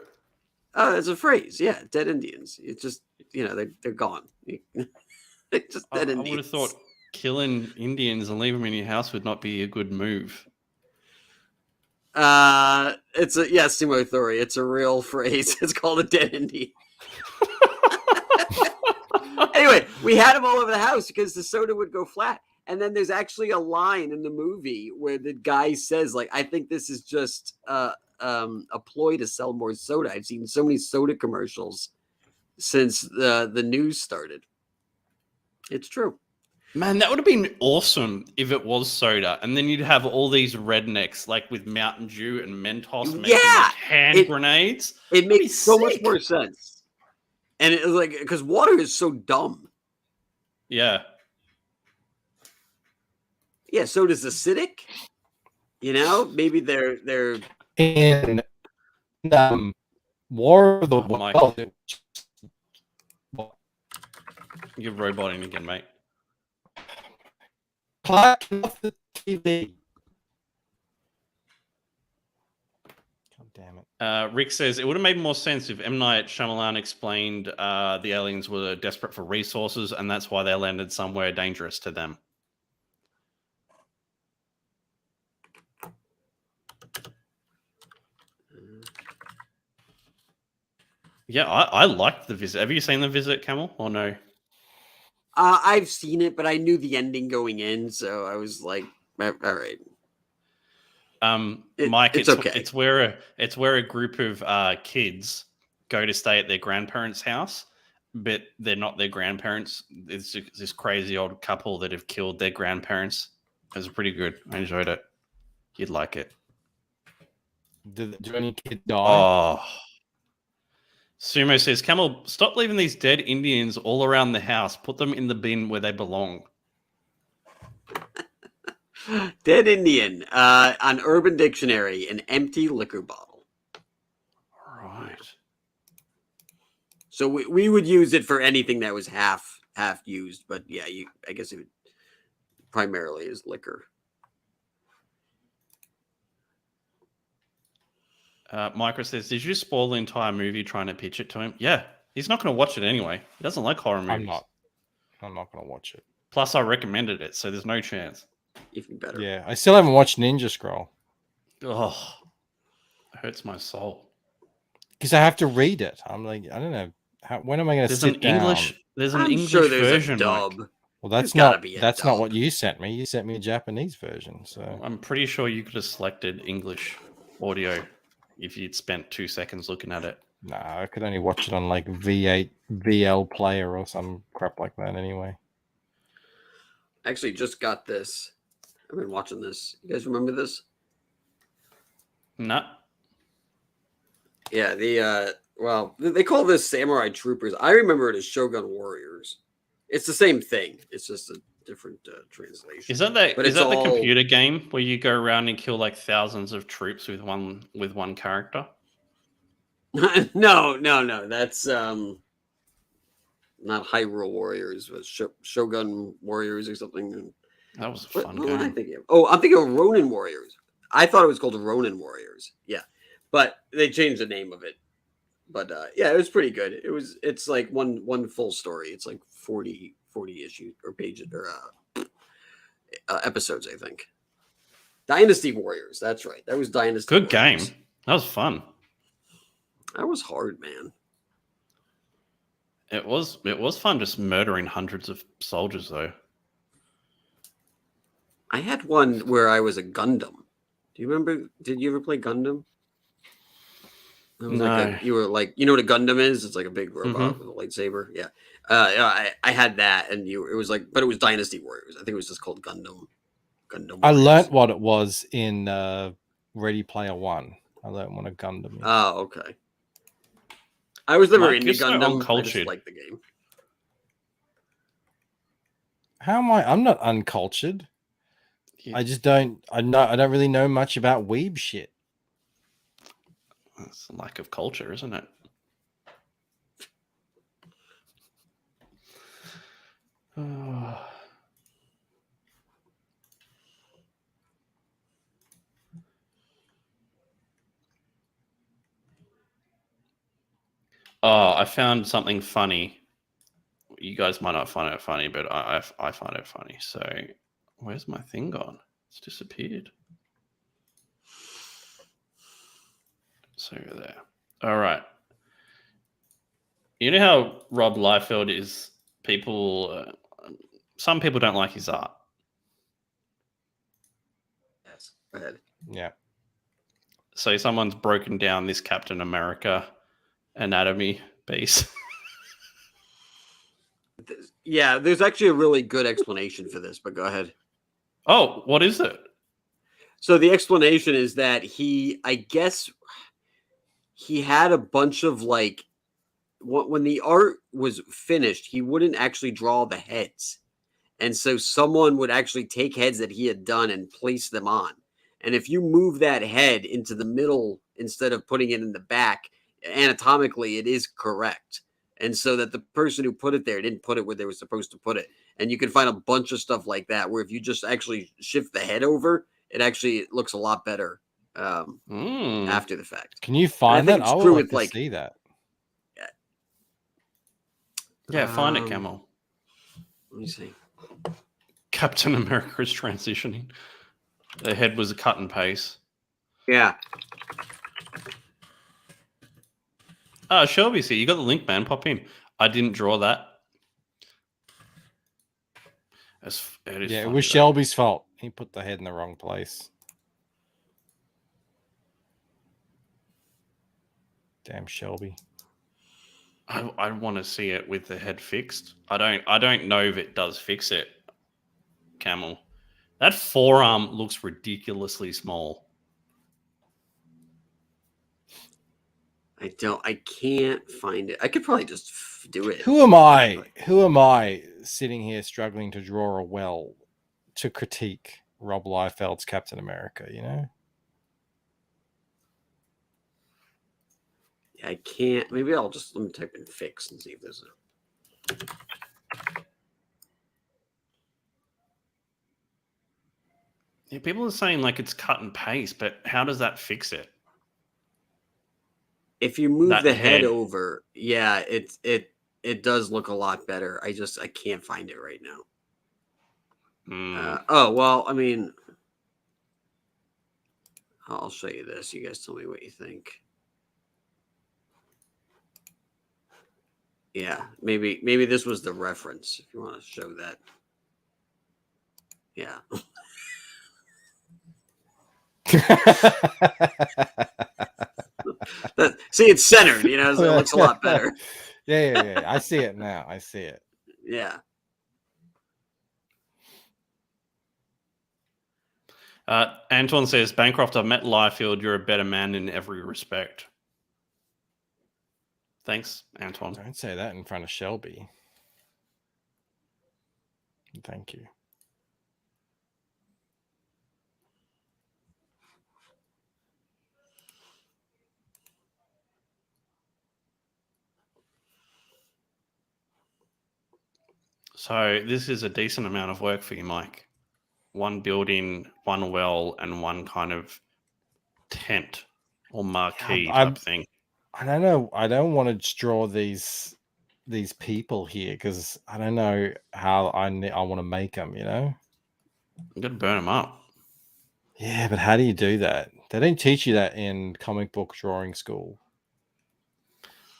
Oh, it's a phrase. Yeah. Dead Indians. It's just, they're gone. They're just dead Indians. I would have thought killing Indians and leaving them in your house would not be a good move. It's a Simo Thori. It's a real phrase. It's called a dead Indian. Anyway, we had them all over the house because the soda would go flat. And then there's actually a line in the movie where the guy says, like, I think this is just a ploy to sell more soda. I've seen so many soda commercials since the news started. It's true. Man, that would have been awesome if it was soda. And then you'd have all these rednecks, like with Mountain Dew and Mentos making like hand grenades. It makes so much more sense. And it was like, because water is so dumb. Yeah. Yeah, soda's acidic. Maybe they're in War of the Worlds. You're roboting again, mate. Clark off the TV. God damn it. Rick says it would have made more sense if M. Night Shyamalan explained the aliens were desperate for resources and that's why they landed somewhere dangerous to them. Yeah, I liked The Visit. Have you seen The Visit, Camel, or no? I've seen it, but I knew the ending going in, so I was like, all right. Mike, it's okay. It's where a group of kids go to stay at their grandparents' house, but they're not their grandparents. It's this crazy old couple that have killed their grandparents. It was pretty good. I enjoyed it. You'd like it. Do any kids die? Oh. Sumo says, Camel, stop leaving these dead Indians all around the house. Put them in the bin where they belong. Dead Indian, on Urban Dictionary, an empty liquor bottle. All right. So we would use it for anything that was half used, but yeah, I guess it would primarily is liquor. Micro says, did you spoil the entire movie trying to pitch it to him? Yeah, he's not going to watch it anyway. He doesn't like horror movies. I'm not going to watch it. Plus, I recommended it, so there's no chance. Even better. Yeah, I still haven't watched Ninja Scroll. Oh, it hurts my soul. Because I have to read it. I'm like, I don't know. When am I going to sit down? There's an I'm English sure there's version. a dub. Mike. Well, that's gotta not be a that's not dub. what you sent me. You sent me a Japanese version. So I'm pretty sure you could have selected English audio if you'd spent 2 seconds looking at it. nah, I could only watch it on like V8 VL player or some crap like that. Anyway. I actually just got this. I've been watching this. You guys remember this? No. Yeah, they call this Samurai Troopers. I remember it as Shogun Warriors. It's the same thing. It's just a different translation. Is that the But is it's that the all- computer game where you go around and kill like thousands of troops with one character? No. That's not Hyrule Warriors, but Shogun Warriors or something. That was a What fun am I game. thinking of? Oh, I'm thinking of Ronin Warriors. I thought it was called Ronin Warriors. Yeah, but they changed the name of it. But yeah, it was pretty good. It's like one full story. It's like 40 issues or pages or episodes, I think. Dynasty Warriors. That's right. That was Dynasty. Good game. Warriors. That was fun. That was hard, man. It was fun just murdering hundreds of soldiers though. I had one where I was a Gundam. Do you remember? Did you ever play Gundam? It was like you were like, you know what a Gundam is? It's like a big robot with a lightsaber. Yeah. I had that, and it was like, but it was Dynasty Warriors. I think it was just called Gundam. I Warriors. learnt what it was in Ready Player One. I learnt what a Gundam is. Oh, okay. I was never Mike, into you're so Gundam. I uncultured. just liked the game. How am I? I'm not uncultured. Yeah. I just don't. I don't really know much about weeb shit. It's a lack of culture, isn't it? Oh, I found something funny. You guys might not find it funny, but I find it funny. So, where's my thing gone? It's disappeared. It's over there. All right. You know how Rob Liefeld is? Some people don't like his art. Yes. Go ahead. Yeah. So someone's broken down this Captain America anatomy piece. Yeah, there's actually a really good explanation for this, but go ahead. Oh, what is it? So the explanation is that I guess he had a bunch of like, when the art was finished, he wouldn't actually draw the heads. And so someone would actually take heads that he had done and place them on. And if you move that head into the middle instead of putting it in the back, anatomically, it is correct. And so that the person who put it there didn't put it where they were supposed to put it. And you can find a bunch of stuff like that, where if you just actually shift the head over, it looks a lot better after the fact. Can you find that? I would like to see that. Yeah, find it, Camel. Let me see. Captain America is transitioning. The head was a cut and paste. Yeah. Shelby's here. You got the link, man. Pop in. I didn't draw that. It was Shelby's fault. He put the head in the wrong place. Damn Shelby. I want to see it with the head fixed. I don't know if it does fix it. Camel. That forearm looks ridiculously small. I can't find it. I could probably just do it. Who am I sitting here struggling to draw a well to critique Rob Liefeld's Captain America, you know? Yeah, I can't. Maybe let me type in fix and see if there's a. Yeah, people are saying like it's cut and paste, but how does that fix it? If you move That the head head. over, yeah, it does look a lot better. I can't find it right now. Oh well, I mean, I'll show you this. You guys tell me what you think. Yeah, maybe this was the reference. If you want to show that. Yeah. See, it's centered, you know, so it looks a lot better. Yeah. I see it now. I see it. Yeah. Anton says, Bancroft, I've met Liefeld. You're a better man in every respect. Thanks, Anton. Don't say that in front of Shelby. Thank you. So this is a decent amount of work for you, Mike. One building, one well, and one kind of tent or marquee type thing. I don't know. I don't want to draw these people here because I don't know how I want to make them. You know, I'm gonna burn them up. Yeah, but how do you do that? They don't teach you that in comic book drawing school.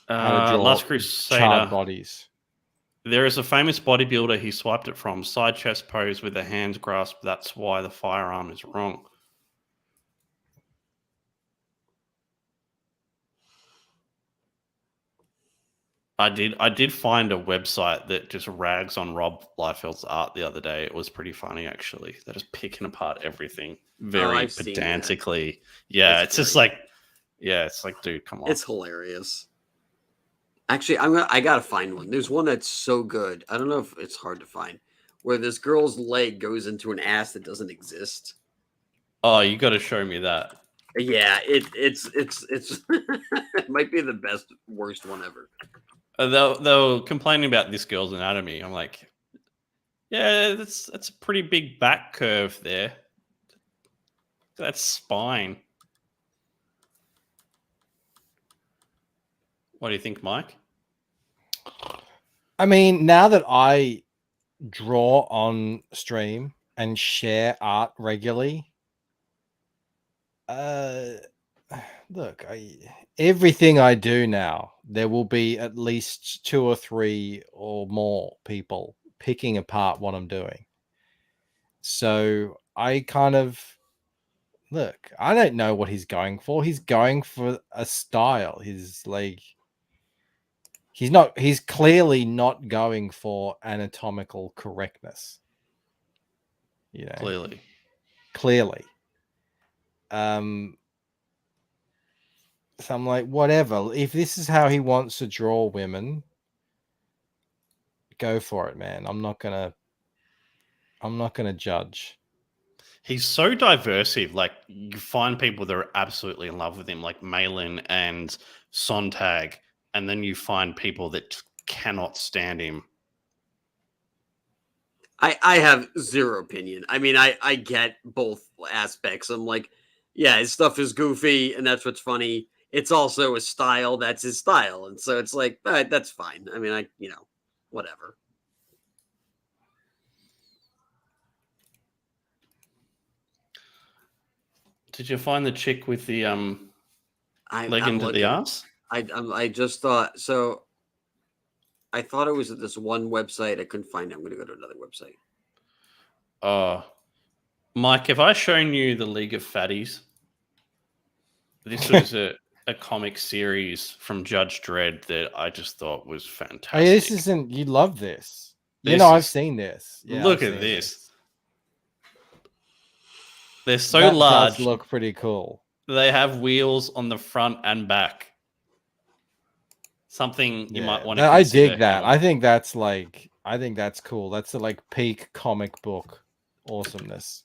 How to draw Last Crusader charred bodies. There is a famous bodybuilder he swiped it from. Side chest pose with the hands grasped. That's why the firearm is wrong. I did find a website that just rags on Rob Liefeld's art the other day. It was pretty funny, actually. They're just picking apart everything very pedantically. Yeah, it's just like, it's like, dude, come on. It's hilarious. Actually, I gotta find one. There's one that's so good. I don't know if it's hard to find, where this girl's leg goes into an ass that doesn't exist. Oh, you got to show me that. Yeah, it's it might be the worst one ever. They were complaining about this girl's anatomy. I'm like, yeah, that's a pretty big back curve there. That's spine. What do you think, Mike? I mean, now that I draw on stream and share art regularly, look, everything I do now, there will be at least 2 or 3 or more people picking apart what I'm doing. So I kind of look, I don't know what he's going for. He's going for a style. He's clearly not going for anatomical correctness. You know, clearly. So I'm like, whatever. If this is how he wants to draw women, go for it, man. I'm not gonna judge. He's so diversive. Like, you find people that are absolutely in love with him, like Malin and Sontag, and then you find people that cannot stand him. I have zero opinion. I mean, I get both aspects. I'm like, yeah, his stuff is goofy, and that's what's funny. It's also a style. That's his style. And so it's like, all right, that's fine. I mean, whatever. Did you find the chick with the leg into the ass? I just thought, so I thought it was at this one website. I couldn't find it. I'm going to go to another website. Mike, have I shown you the League of Fatties? This was a comic series from Judge Dredd that I just thought was fantastic. Oh, yeah, this isn't. You love this. I've seen this. Yeah, look at this. They're so large. Does look pretty cool. They have wheels on the front and back. Something you might want to. I dig that. I think that's cool. That's the like peak comic book awesomeness.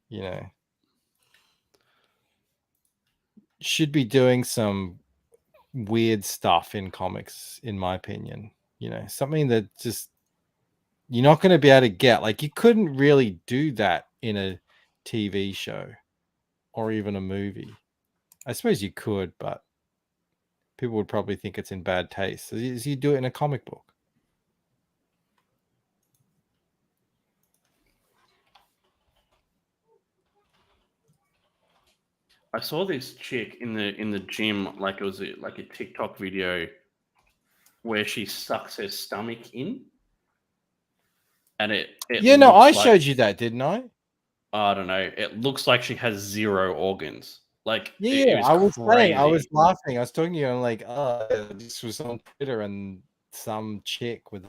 You know, should be doing some weird stuff in comics, in my opinion. You know, something that just you're not going to be able to get. Like, you couldn't really do that in a TV show or even a movie. I suppose you could, but people would probably think it's in bad taste. So you do it in a comic book. I saw this chick in the gym, like it was like a TikTok video where she sucks her stomach in, and it Yeah, no, I looks like- showed you that, didn't I? I don't know. It looks like she has 0 organs. Like, Yeah, it I was saying, I was crazy. laughing. I was talking to you, and like, oh, this was on Twitter, and some chick with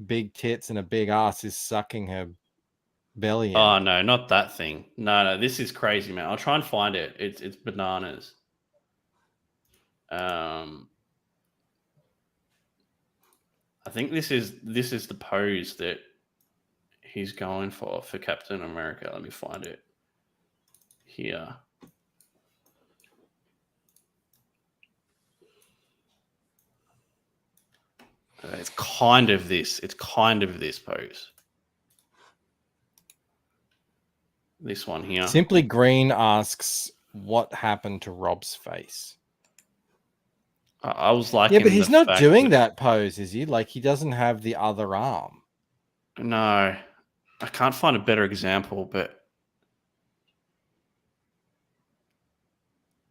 big tits and a big ass is sucking her belly in. Oh no, not that thing. No, this is crazy, man. I'll try and find it. It's bananas. I think this is the pose that he's going for Captain America. Let me find it here. It's kind of this. It's kind of this pose. This one here. Simply Green asks, "What happened to Rob's face?" I was like, Yeah, but he's not doing that pose, is he? Like, he doesn't have the other arm. No, I can't find a better example, but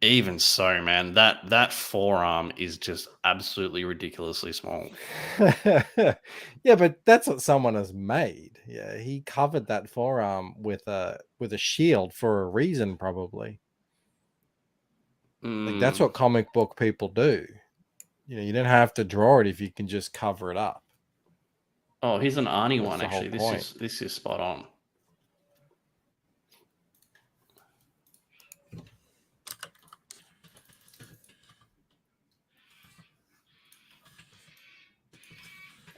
even so, man, that forearm is just absolutely ridiculously small. Yeah, but that's what someone has made. Yeah, he covered that forearm with a shield for a reason, probably. Like, that's what comic book people do. You know, you don't have to draw it if you can just cover it up. Oh, here's an Arnie That's one, the whole actually. point. This is spot on.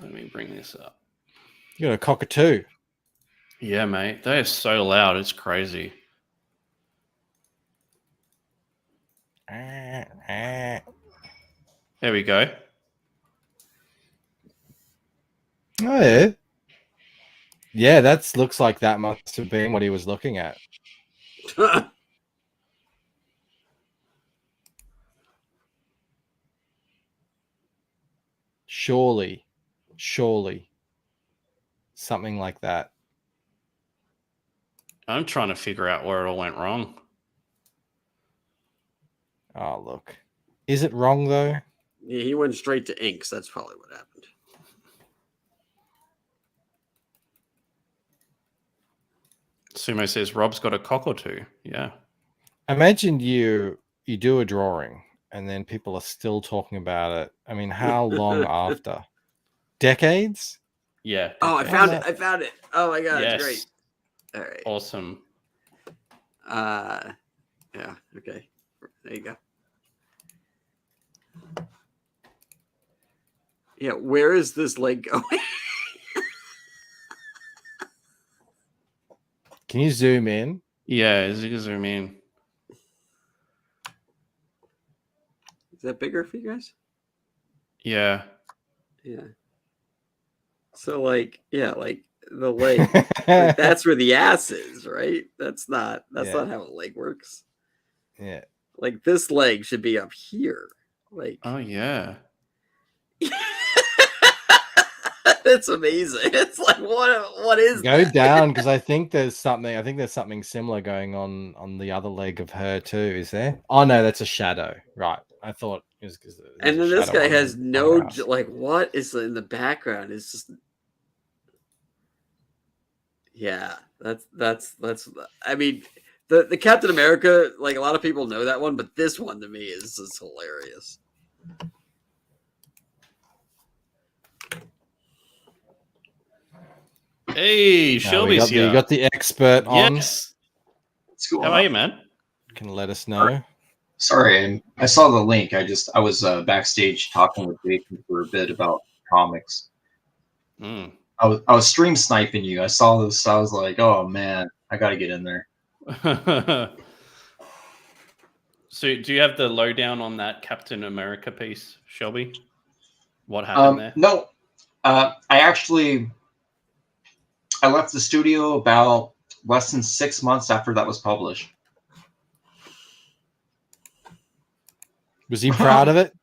Let me bring this up. You got a cockatoo. Yeah, mate. They are so loud. It's crazy. There we go. Oh, yeah. Yeah, that looks like that must have been what he was looking at. Surely. Something like that. I'm trying to figure out where it all went wrong. Oh, look. Is it wrong, though? Yeah, he went straight to inks. That's probably what happened. Sumo says Rob's got a cock or two. Yeah. Imagine you do a drawing and then people are still talking about it. I mean, how long after? Decades? Yeah. Oh, I found it. Oh my god, Yes. it's great. All right. Awesome. Yeah. Okay. There you go. Yeah. Where is this leg going? Can you zoom in? Yeah, zoom in. Is that bigger for you guys? Yeah. Yeah. So like the leg. Like, that's where the ass is, right? That's not how a leg works. Yeah. Like this leg should be up here. Like Oh yeah. It's amazing. It's like what is Go that? down, because I think there's something similar going on the other leg of her too. Is there? Oh no, that's a shadow. Right. I thought it was because. And then this guy has no like what is in the background? It's just yeah. That's. I mean, the Captain America, like a lot of people know that one, but this one to me is just hilarious. Hey, Shelby's here. You got the expert on. Yes. What's going How on? are you, man? Can let us know. Sorry, I saw the link. I was backstage talking with Jason for a bit about comics. Mm. I was stream sniping you. I saw this. I was like, oh man, I got to get in there. So, do you have the lowdown on that Captain America piece, Shelby? What happened there? No, I left the studio about less than 6 months after that was published. Was he proud of it?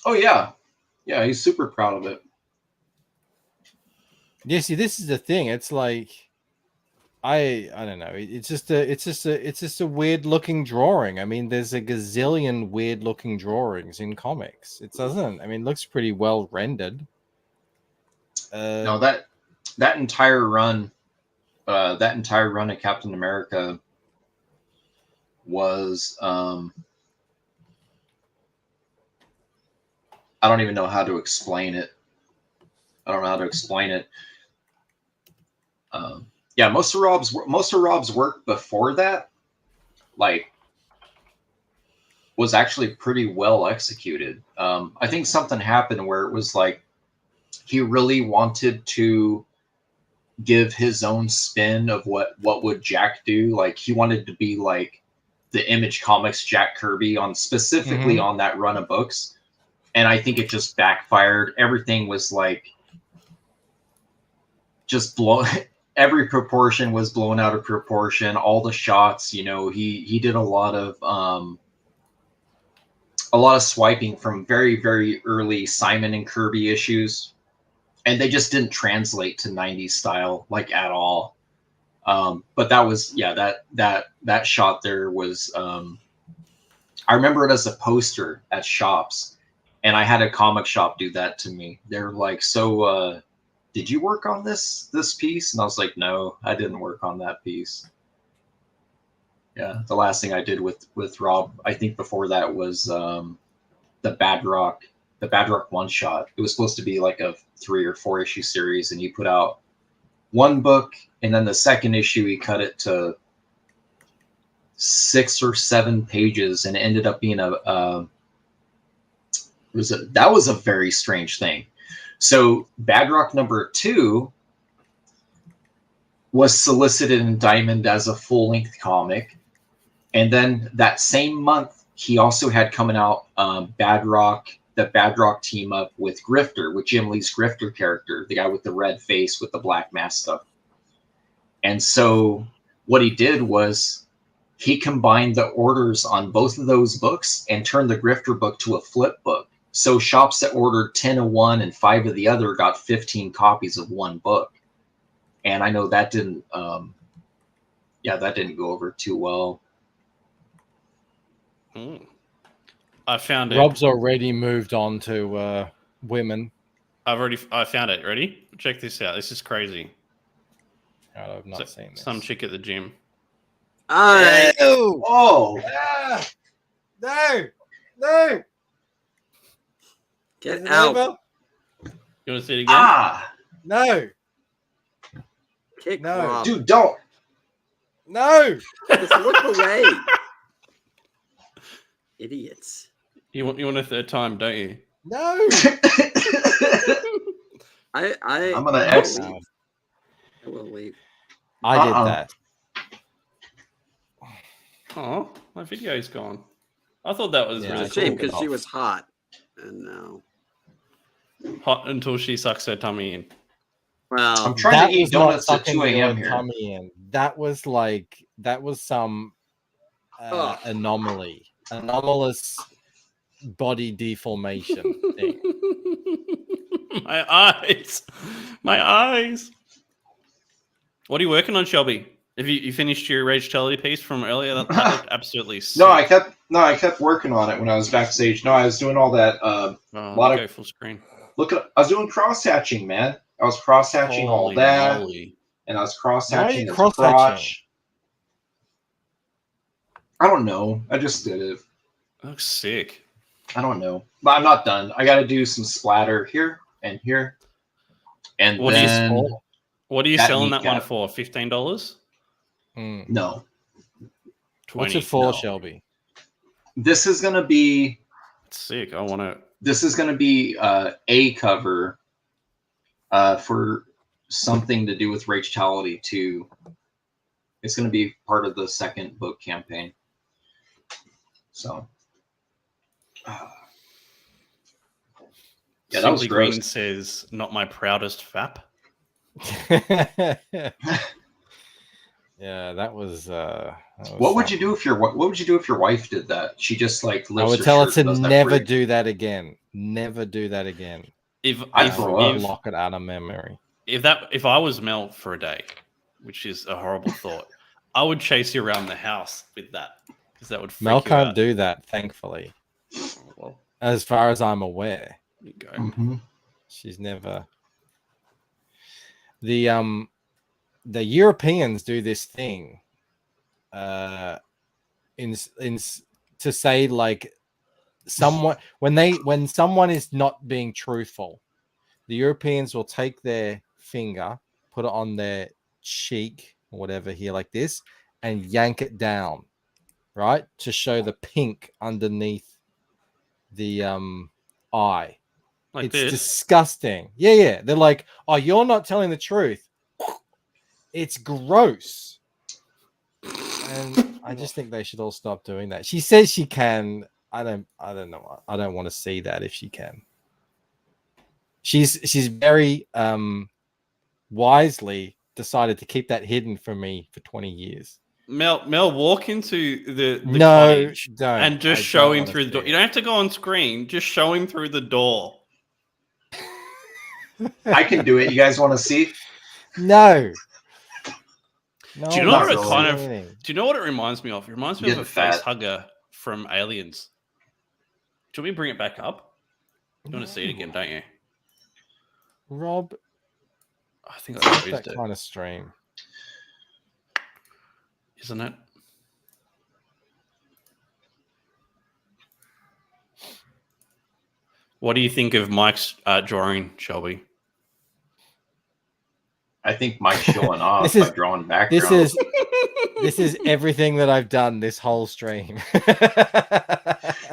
Oh yeah, he's super proud of it. Yeah, see, this is the thing. It's like I don't know. It's just a weird looking drawing. I mean, there's a gazillion weird looking drawings in comics. It doesn't. I mean, it looks pretty well rendered. No, that entire run of Captain America was I don't even know how to explain it. Yeah, most of Rob's work before that, like, was actually pretty well executed. I think something happened where it was like he really wanted to give his own spin of what would Jack do. Like, he wanted to be like the Image Comics Jack Kirby on specifically on that run of books, and I think it just backfired. Everything was like just blown. Every proportion was blown out of proportion. All the shots, you know, he did a lot of swiping from very, very early Simon and Kirby issues, and they just didn't translate to 90s style like at all. But that was, yeah, that shot there was, I remember it as a poster at shops, and I had a comic shop do that to me. They're like, so, did you work on this piece? And I was like, no, I didn't work on that piece. Yeah, the last thing I did with Rob, I think before that was the Badrock one shot. It was supposed to be like a 3 or 4 issue series, and he put out one book, and then the second issue he cut it to 6 or 7 pages, and it ended up being that was a very strange thing. So Badrock number 2 was solicited in Diamond as a full-length comic. And then that same month, he also had coming out the Badrock team up with Grifter, with Jim Lee's Grifter character, the guy with the red face with the black mask stuff. And so what he did was he combined the orders on both of those books and turned the Grifter book to a flip book. So shops that ordered 10 of one and 5 of the other got 15 copies of one book. And I know that didn't go over too well. I found it. Rob's already moved on to women. I found it. Ready? Check this out. This is crazy. I've not seen this. Some chick at the gym. Oh! No! Get out. You want to see it again? No! Kick No. Rob. Dude, don't! No! Just look away. Idiots. You want a third time, don't you? No! I'm gonna exit. I will leave. I did that. Oh, my video's gone. I thought that was really It's a shame cool. because she was hot, and now Hot until she sucks her tummy in. well, I'm trying to eat donuts at 2 a.m. here. That was some anomalous body deformation thing. My eyes. What are you working on, Shelby? Have you finished your Rage Telly piece from earlier? That looked absolutely sick. No, I kept working on it when I was backstage. No, I was doing all that. Go full screen. I was doing cross hatching, man. I was cross hatching all that, moly. and I was cross hatching his cross-hatching? crotch. I don't know. I just did it. That looks sick. I don't know, but I'm not done. I got to do some splatter here and here, and What are you that selling that one kneecap. for? $15? No. What's it for, Shelby? This is gonna be Sick. I want to. This is gonna be a cover for something to do with Rachelity 2. It's gonna be part of the second book campaign. So. Yeah, that was Simply gross. Green says, "Not my proudest fap." Yeah, that was. What would you do if your wife did that? She just like I lifts would her tell her shirt to and does that never break. do that again. Never do that again. If Lock it out of memory. if I was Mel for a day, which is a horrible thought, I would chase you around the house with that because that would freak Mel you can't out. do that, thankfully. Oh, well, As far as I'm aware, there you go. Mhm. she's never. The Europeans do this thing in to say like when someone is not being truthful, the Europeans will take their finger, put it on their cheek or whatever here like this, and yank it down, right, to show the pink underneath the eye. Like it's this. disgusting. Yeah. They're like, oh, you're not telling the truth. It's gross. And I just think they should all stop doing that. She says she can. I don't know. I don't want to see that if she can. She's very wisely decided to keep that hidden from me for 20 years. Mel, walk into the no, cottage don't. and just show him through the door. You don't have to go on screen. Just show him through the door. I can do it. You guys want to see? No. Do you know what it really. kind of? Do you know what it reminds me of? It reminds me of a fat. face hugger from Aliens. Should we bring it back up? You want to see it again, don't you? Rob, I think it's I not used that it. kind of stream, Isn't it? What do you think of Mike's drawing, Shelby? I think Mike's showing off by drawing backgrounds. This is everything that I've done this whole stream.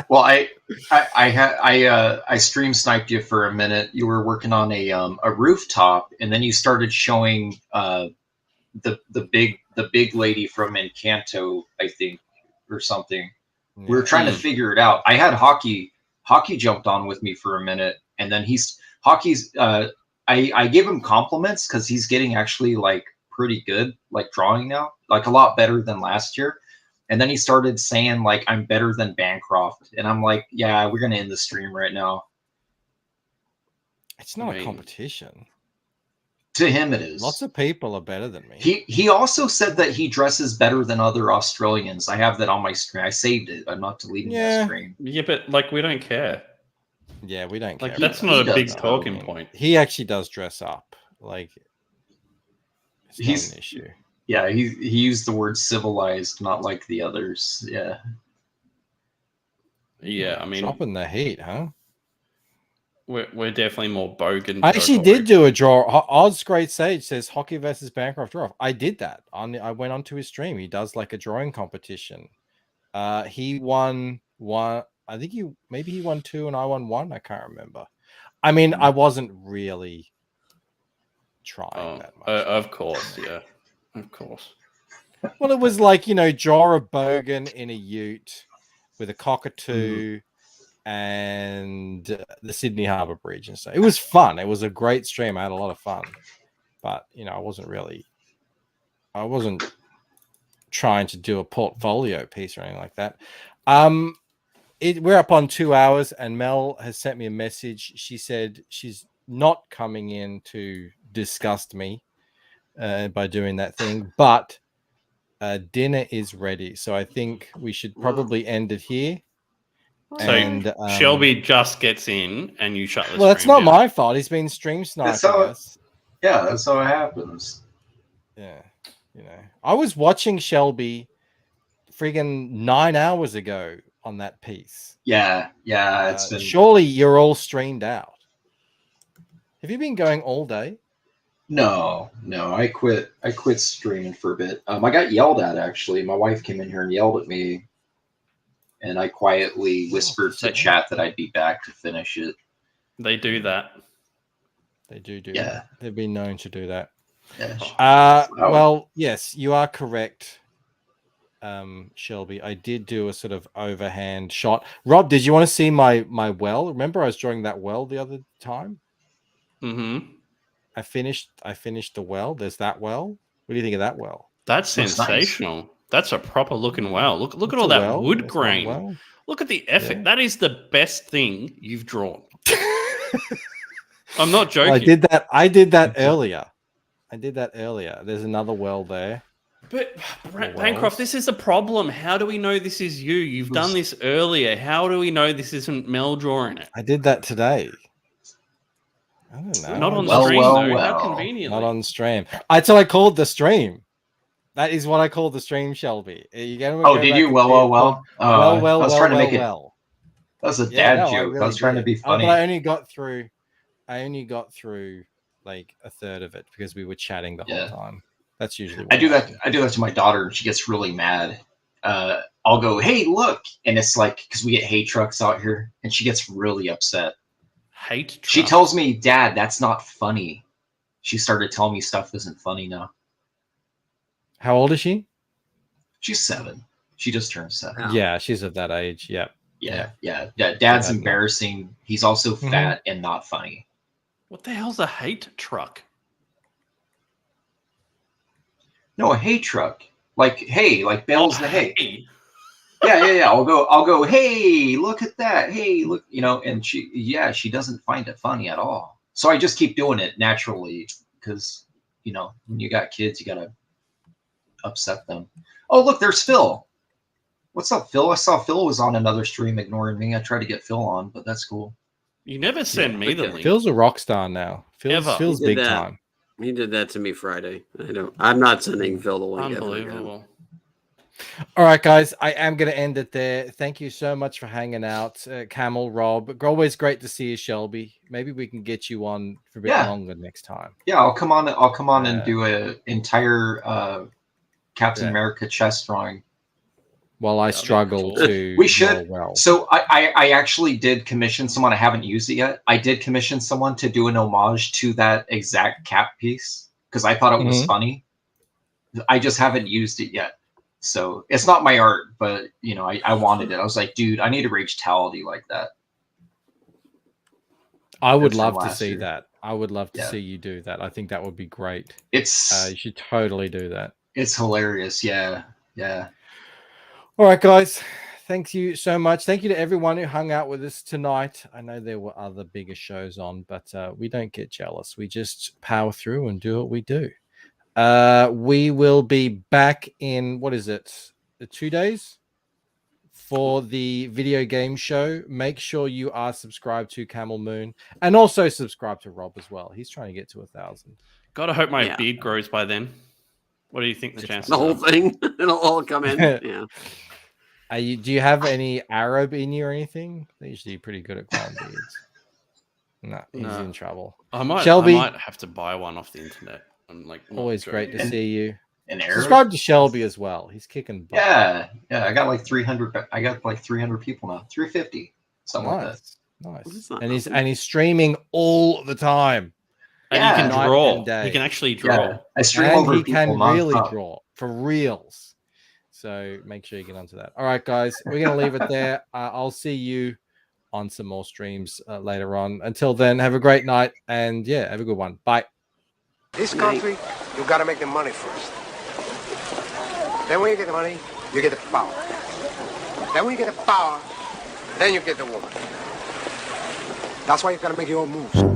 Well, I stream sniped you for a minute. You were working on a rooftop, and then you started showing the big lady from Encanto, I think, or something. We were trying to figure it out. I had Hockey jumped on with me for a minute, and then Hockey's. I gave him compliments because he's getting actually like pretty good, like drawing now, like a lot better than last year. And then he started saying like, I'm better than Bancroft. And I'm like, yeah, we're going to end the stream right now. It's not a competition. To him, it is. Lots of people are better than me. He also said that he dresses better than other Australians. I have that on my screen. I saved it. I'm not deleting that screen. Yeah, but like we don't care. Yeah, we don't care. Like that's not a big talking point. He actually does dress up. Like he's not an issue. Yeah, he used the word civilized, not like the others. Yeah. Yeah, I mean, chopping the heat, huh? We're definitely more bogan. I actually did do a draw. Oz Great Sage says Hockey versus Bancroft draw. I did that. I went onto his stream. He does like a drawing competition. He won one. I think he won 2 and I won 1. I can't remember. I mean, I wasn't really trying that much. Of course, yeah. Of course. Well, it was like, draw a bogan in a ute with a cockatoo and the Sydney Harbour Bridge and stuff. It was fun. It was a great stream. I had a lot of fun. But, I wasn't trying to do a portfolio piece or anything like that. We're up on 2 hours, and Mel has sent me a message. She said she's not coming in to disgust me by doing that thing, but dinner is ready. So I think we should probably end it here. So Shelby just gets in, and you shut the stream. Well, that's not down. my fault. He's been stream sniping us. Yeah, that's how it happens. Yeah, I was watching Shelby friggin' 9 hours ago on that piece. Yeah, it's been... Surely you're all streamed out. Have you been going all day? No, I quit streaming for a bit. I got yelled at, actually. My wife came in here and yelled at me, and I quietly whispered to chat that I'd be back to finish it. They do that. They do that. They've been known to do that. Yeah. Well, yes, you are correct, Shelby. I did do a sort of overhand shot. Rob, did you want to see my well? Remember I was drawing that well the other time? Mm-hmm. I finished the well. There's that well. What do you think of that well? That's sensational. Nice. That's a proper looking well. Look at all that wood grain. Well. Look at the effort. Yeah. That is the best thing you've drawn. I'm not joking. I did that earlier. There's another well there. But Bancroft, this is a problem. How do we know this is you? You've done this earlier. How do we know this isn't Mel drawing it? I did that today. I don't know. Not on Well, stream well, though. well. How convenient. Not on stream. That's what I called the stream. That is what I called the stream, Shelby. You Oh, did you? Well. Well, I was trying to make it. well. That was a Yeah, dad no, joke. I really was trying to did. be funny. But I only got through like a third of it because we were chatting the whole time. That's usually what I do that to my daughter, and she gets really mad. I'll go, hey, look, and it's like because we get hate trucks out here, and she gets really upset. Hate truck. She tells me, Dad, that's not funny. She started telling me stuff isn't funny now. How old is she? She's 7. She just turned 7. Yeah, she's of that age. Yeah. Dad's embarrassing. He's also fat and not funny. What the hell's a hate truck? No, a hay truck. Like hay, like bales the hay. Yeah. I'll go, hey, look at that. Hey, look, and she doesn't find it funny at all. So I just keep doing it naturally because, when you got kids, you got to upset them. Oh, look, there's Phil. What's up, Phil? I saw Phil was on another stream ignoring me. I tried to get Phil on, but that's cool. You never send me the link. Phil's a rock star now. Phil's big time. He did that to me Friday. I'm not sending Phil the link. Unbelievable. All right, guys, I am going to end it there. Thank you so much for hanging out, Camel, Rob. Always great to see you, Shelby. Maybe we can get you on for a bit longer next time. Yeah, I'll come on and do an entire Captain America chest drawing. While I struggle to. We should. Well. So I actually did commission someone. I haven't used it yet. I did commission someone to do an homage to that exact cap piece because I thought it was funny. I just haven't used it yet. So it's not my art, but I wanted it. I was like, dude, I need a ragetality like that. I would love to see that. I would love to see you do that. I think that would be great. You should totally do that. It's hilarious. Yeah. All right, guys. Thank you so much. Thank you to everyone who hung out with us tonight. I know there were other bigger shows on, but we don't get jealous. We just power through and do what we do. We will be back in, 2 days for the video game show. Make sure you are subscribed to Camel Moon and also subscribe to Rob as well. He's trying to get to 1,000. Gotta hope my beard grows by then. What do you think the chances? The whole thing, it'll all come in. Yeah. Do you have any Arab in you or anything? They're usually pretty good at growing beards. No, he's in trouble. Shelby, I might have to buy one off the internet. I'm like, always great to see you. And Arab? Subscribe to Shelby as well. He's kicking butt. Yeah. I got like 300. I got like 300 people now. 350. Something like that. Nice. And he's streaming all the time. And you can draw. He can actually draw. Yeah. I stream over he people can really nonstop. draw for reals. So make sure you get onto that. All right, guys, we're going to leave it there. I'll see you on some more streams later on. Until then, have a great night. And have a good one. Bye. This country, you got to make the money first. Then when you get the money, you get the power. Then when you get the power, then you get the woman. That's why you got to make your own moves.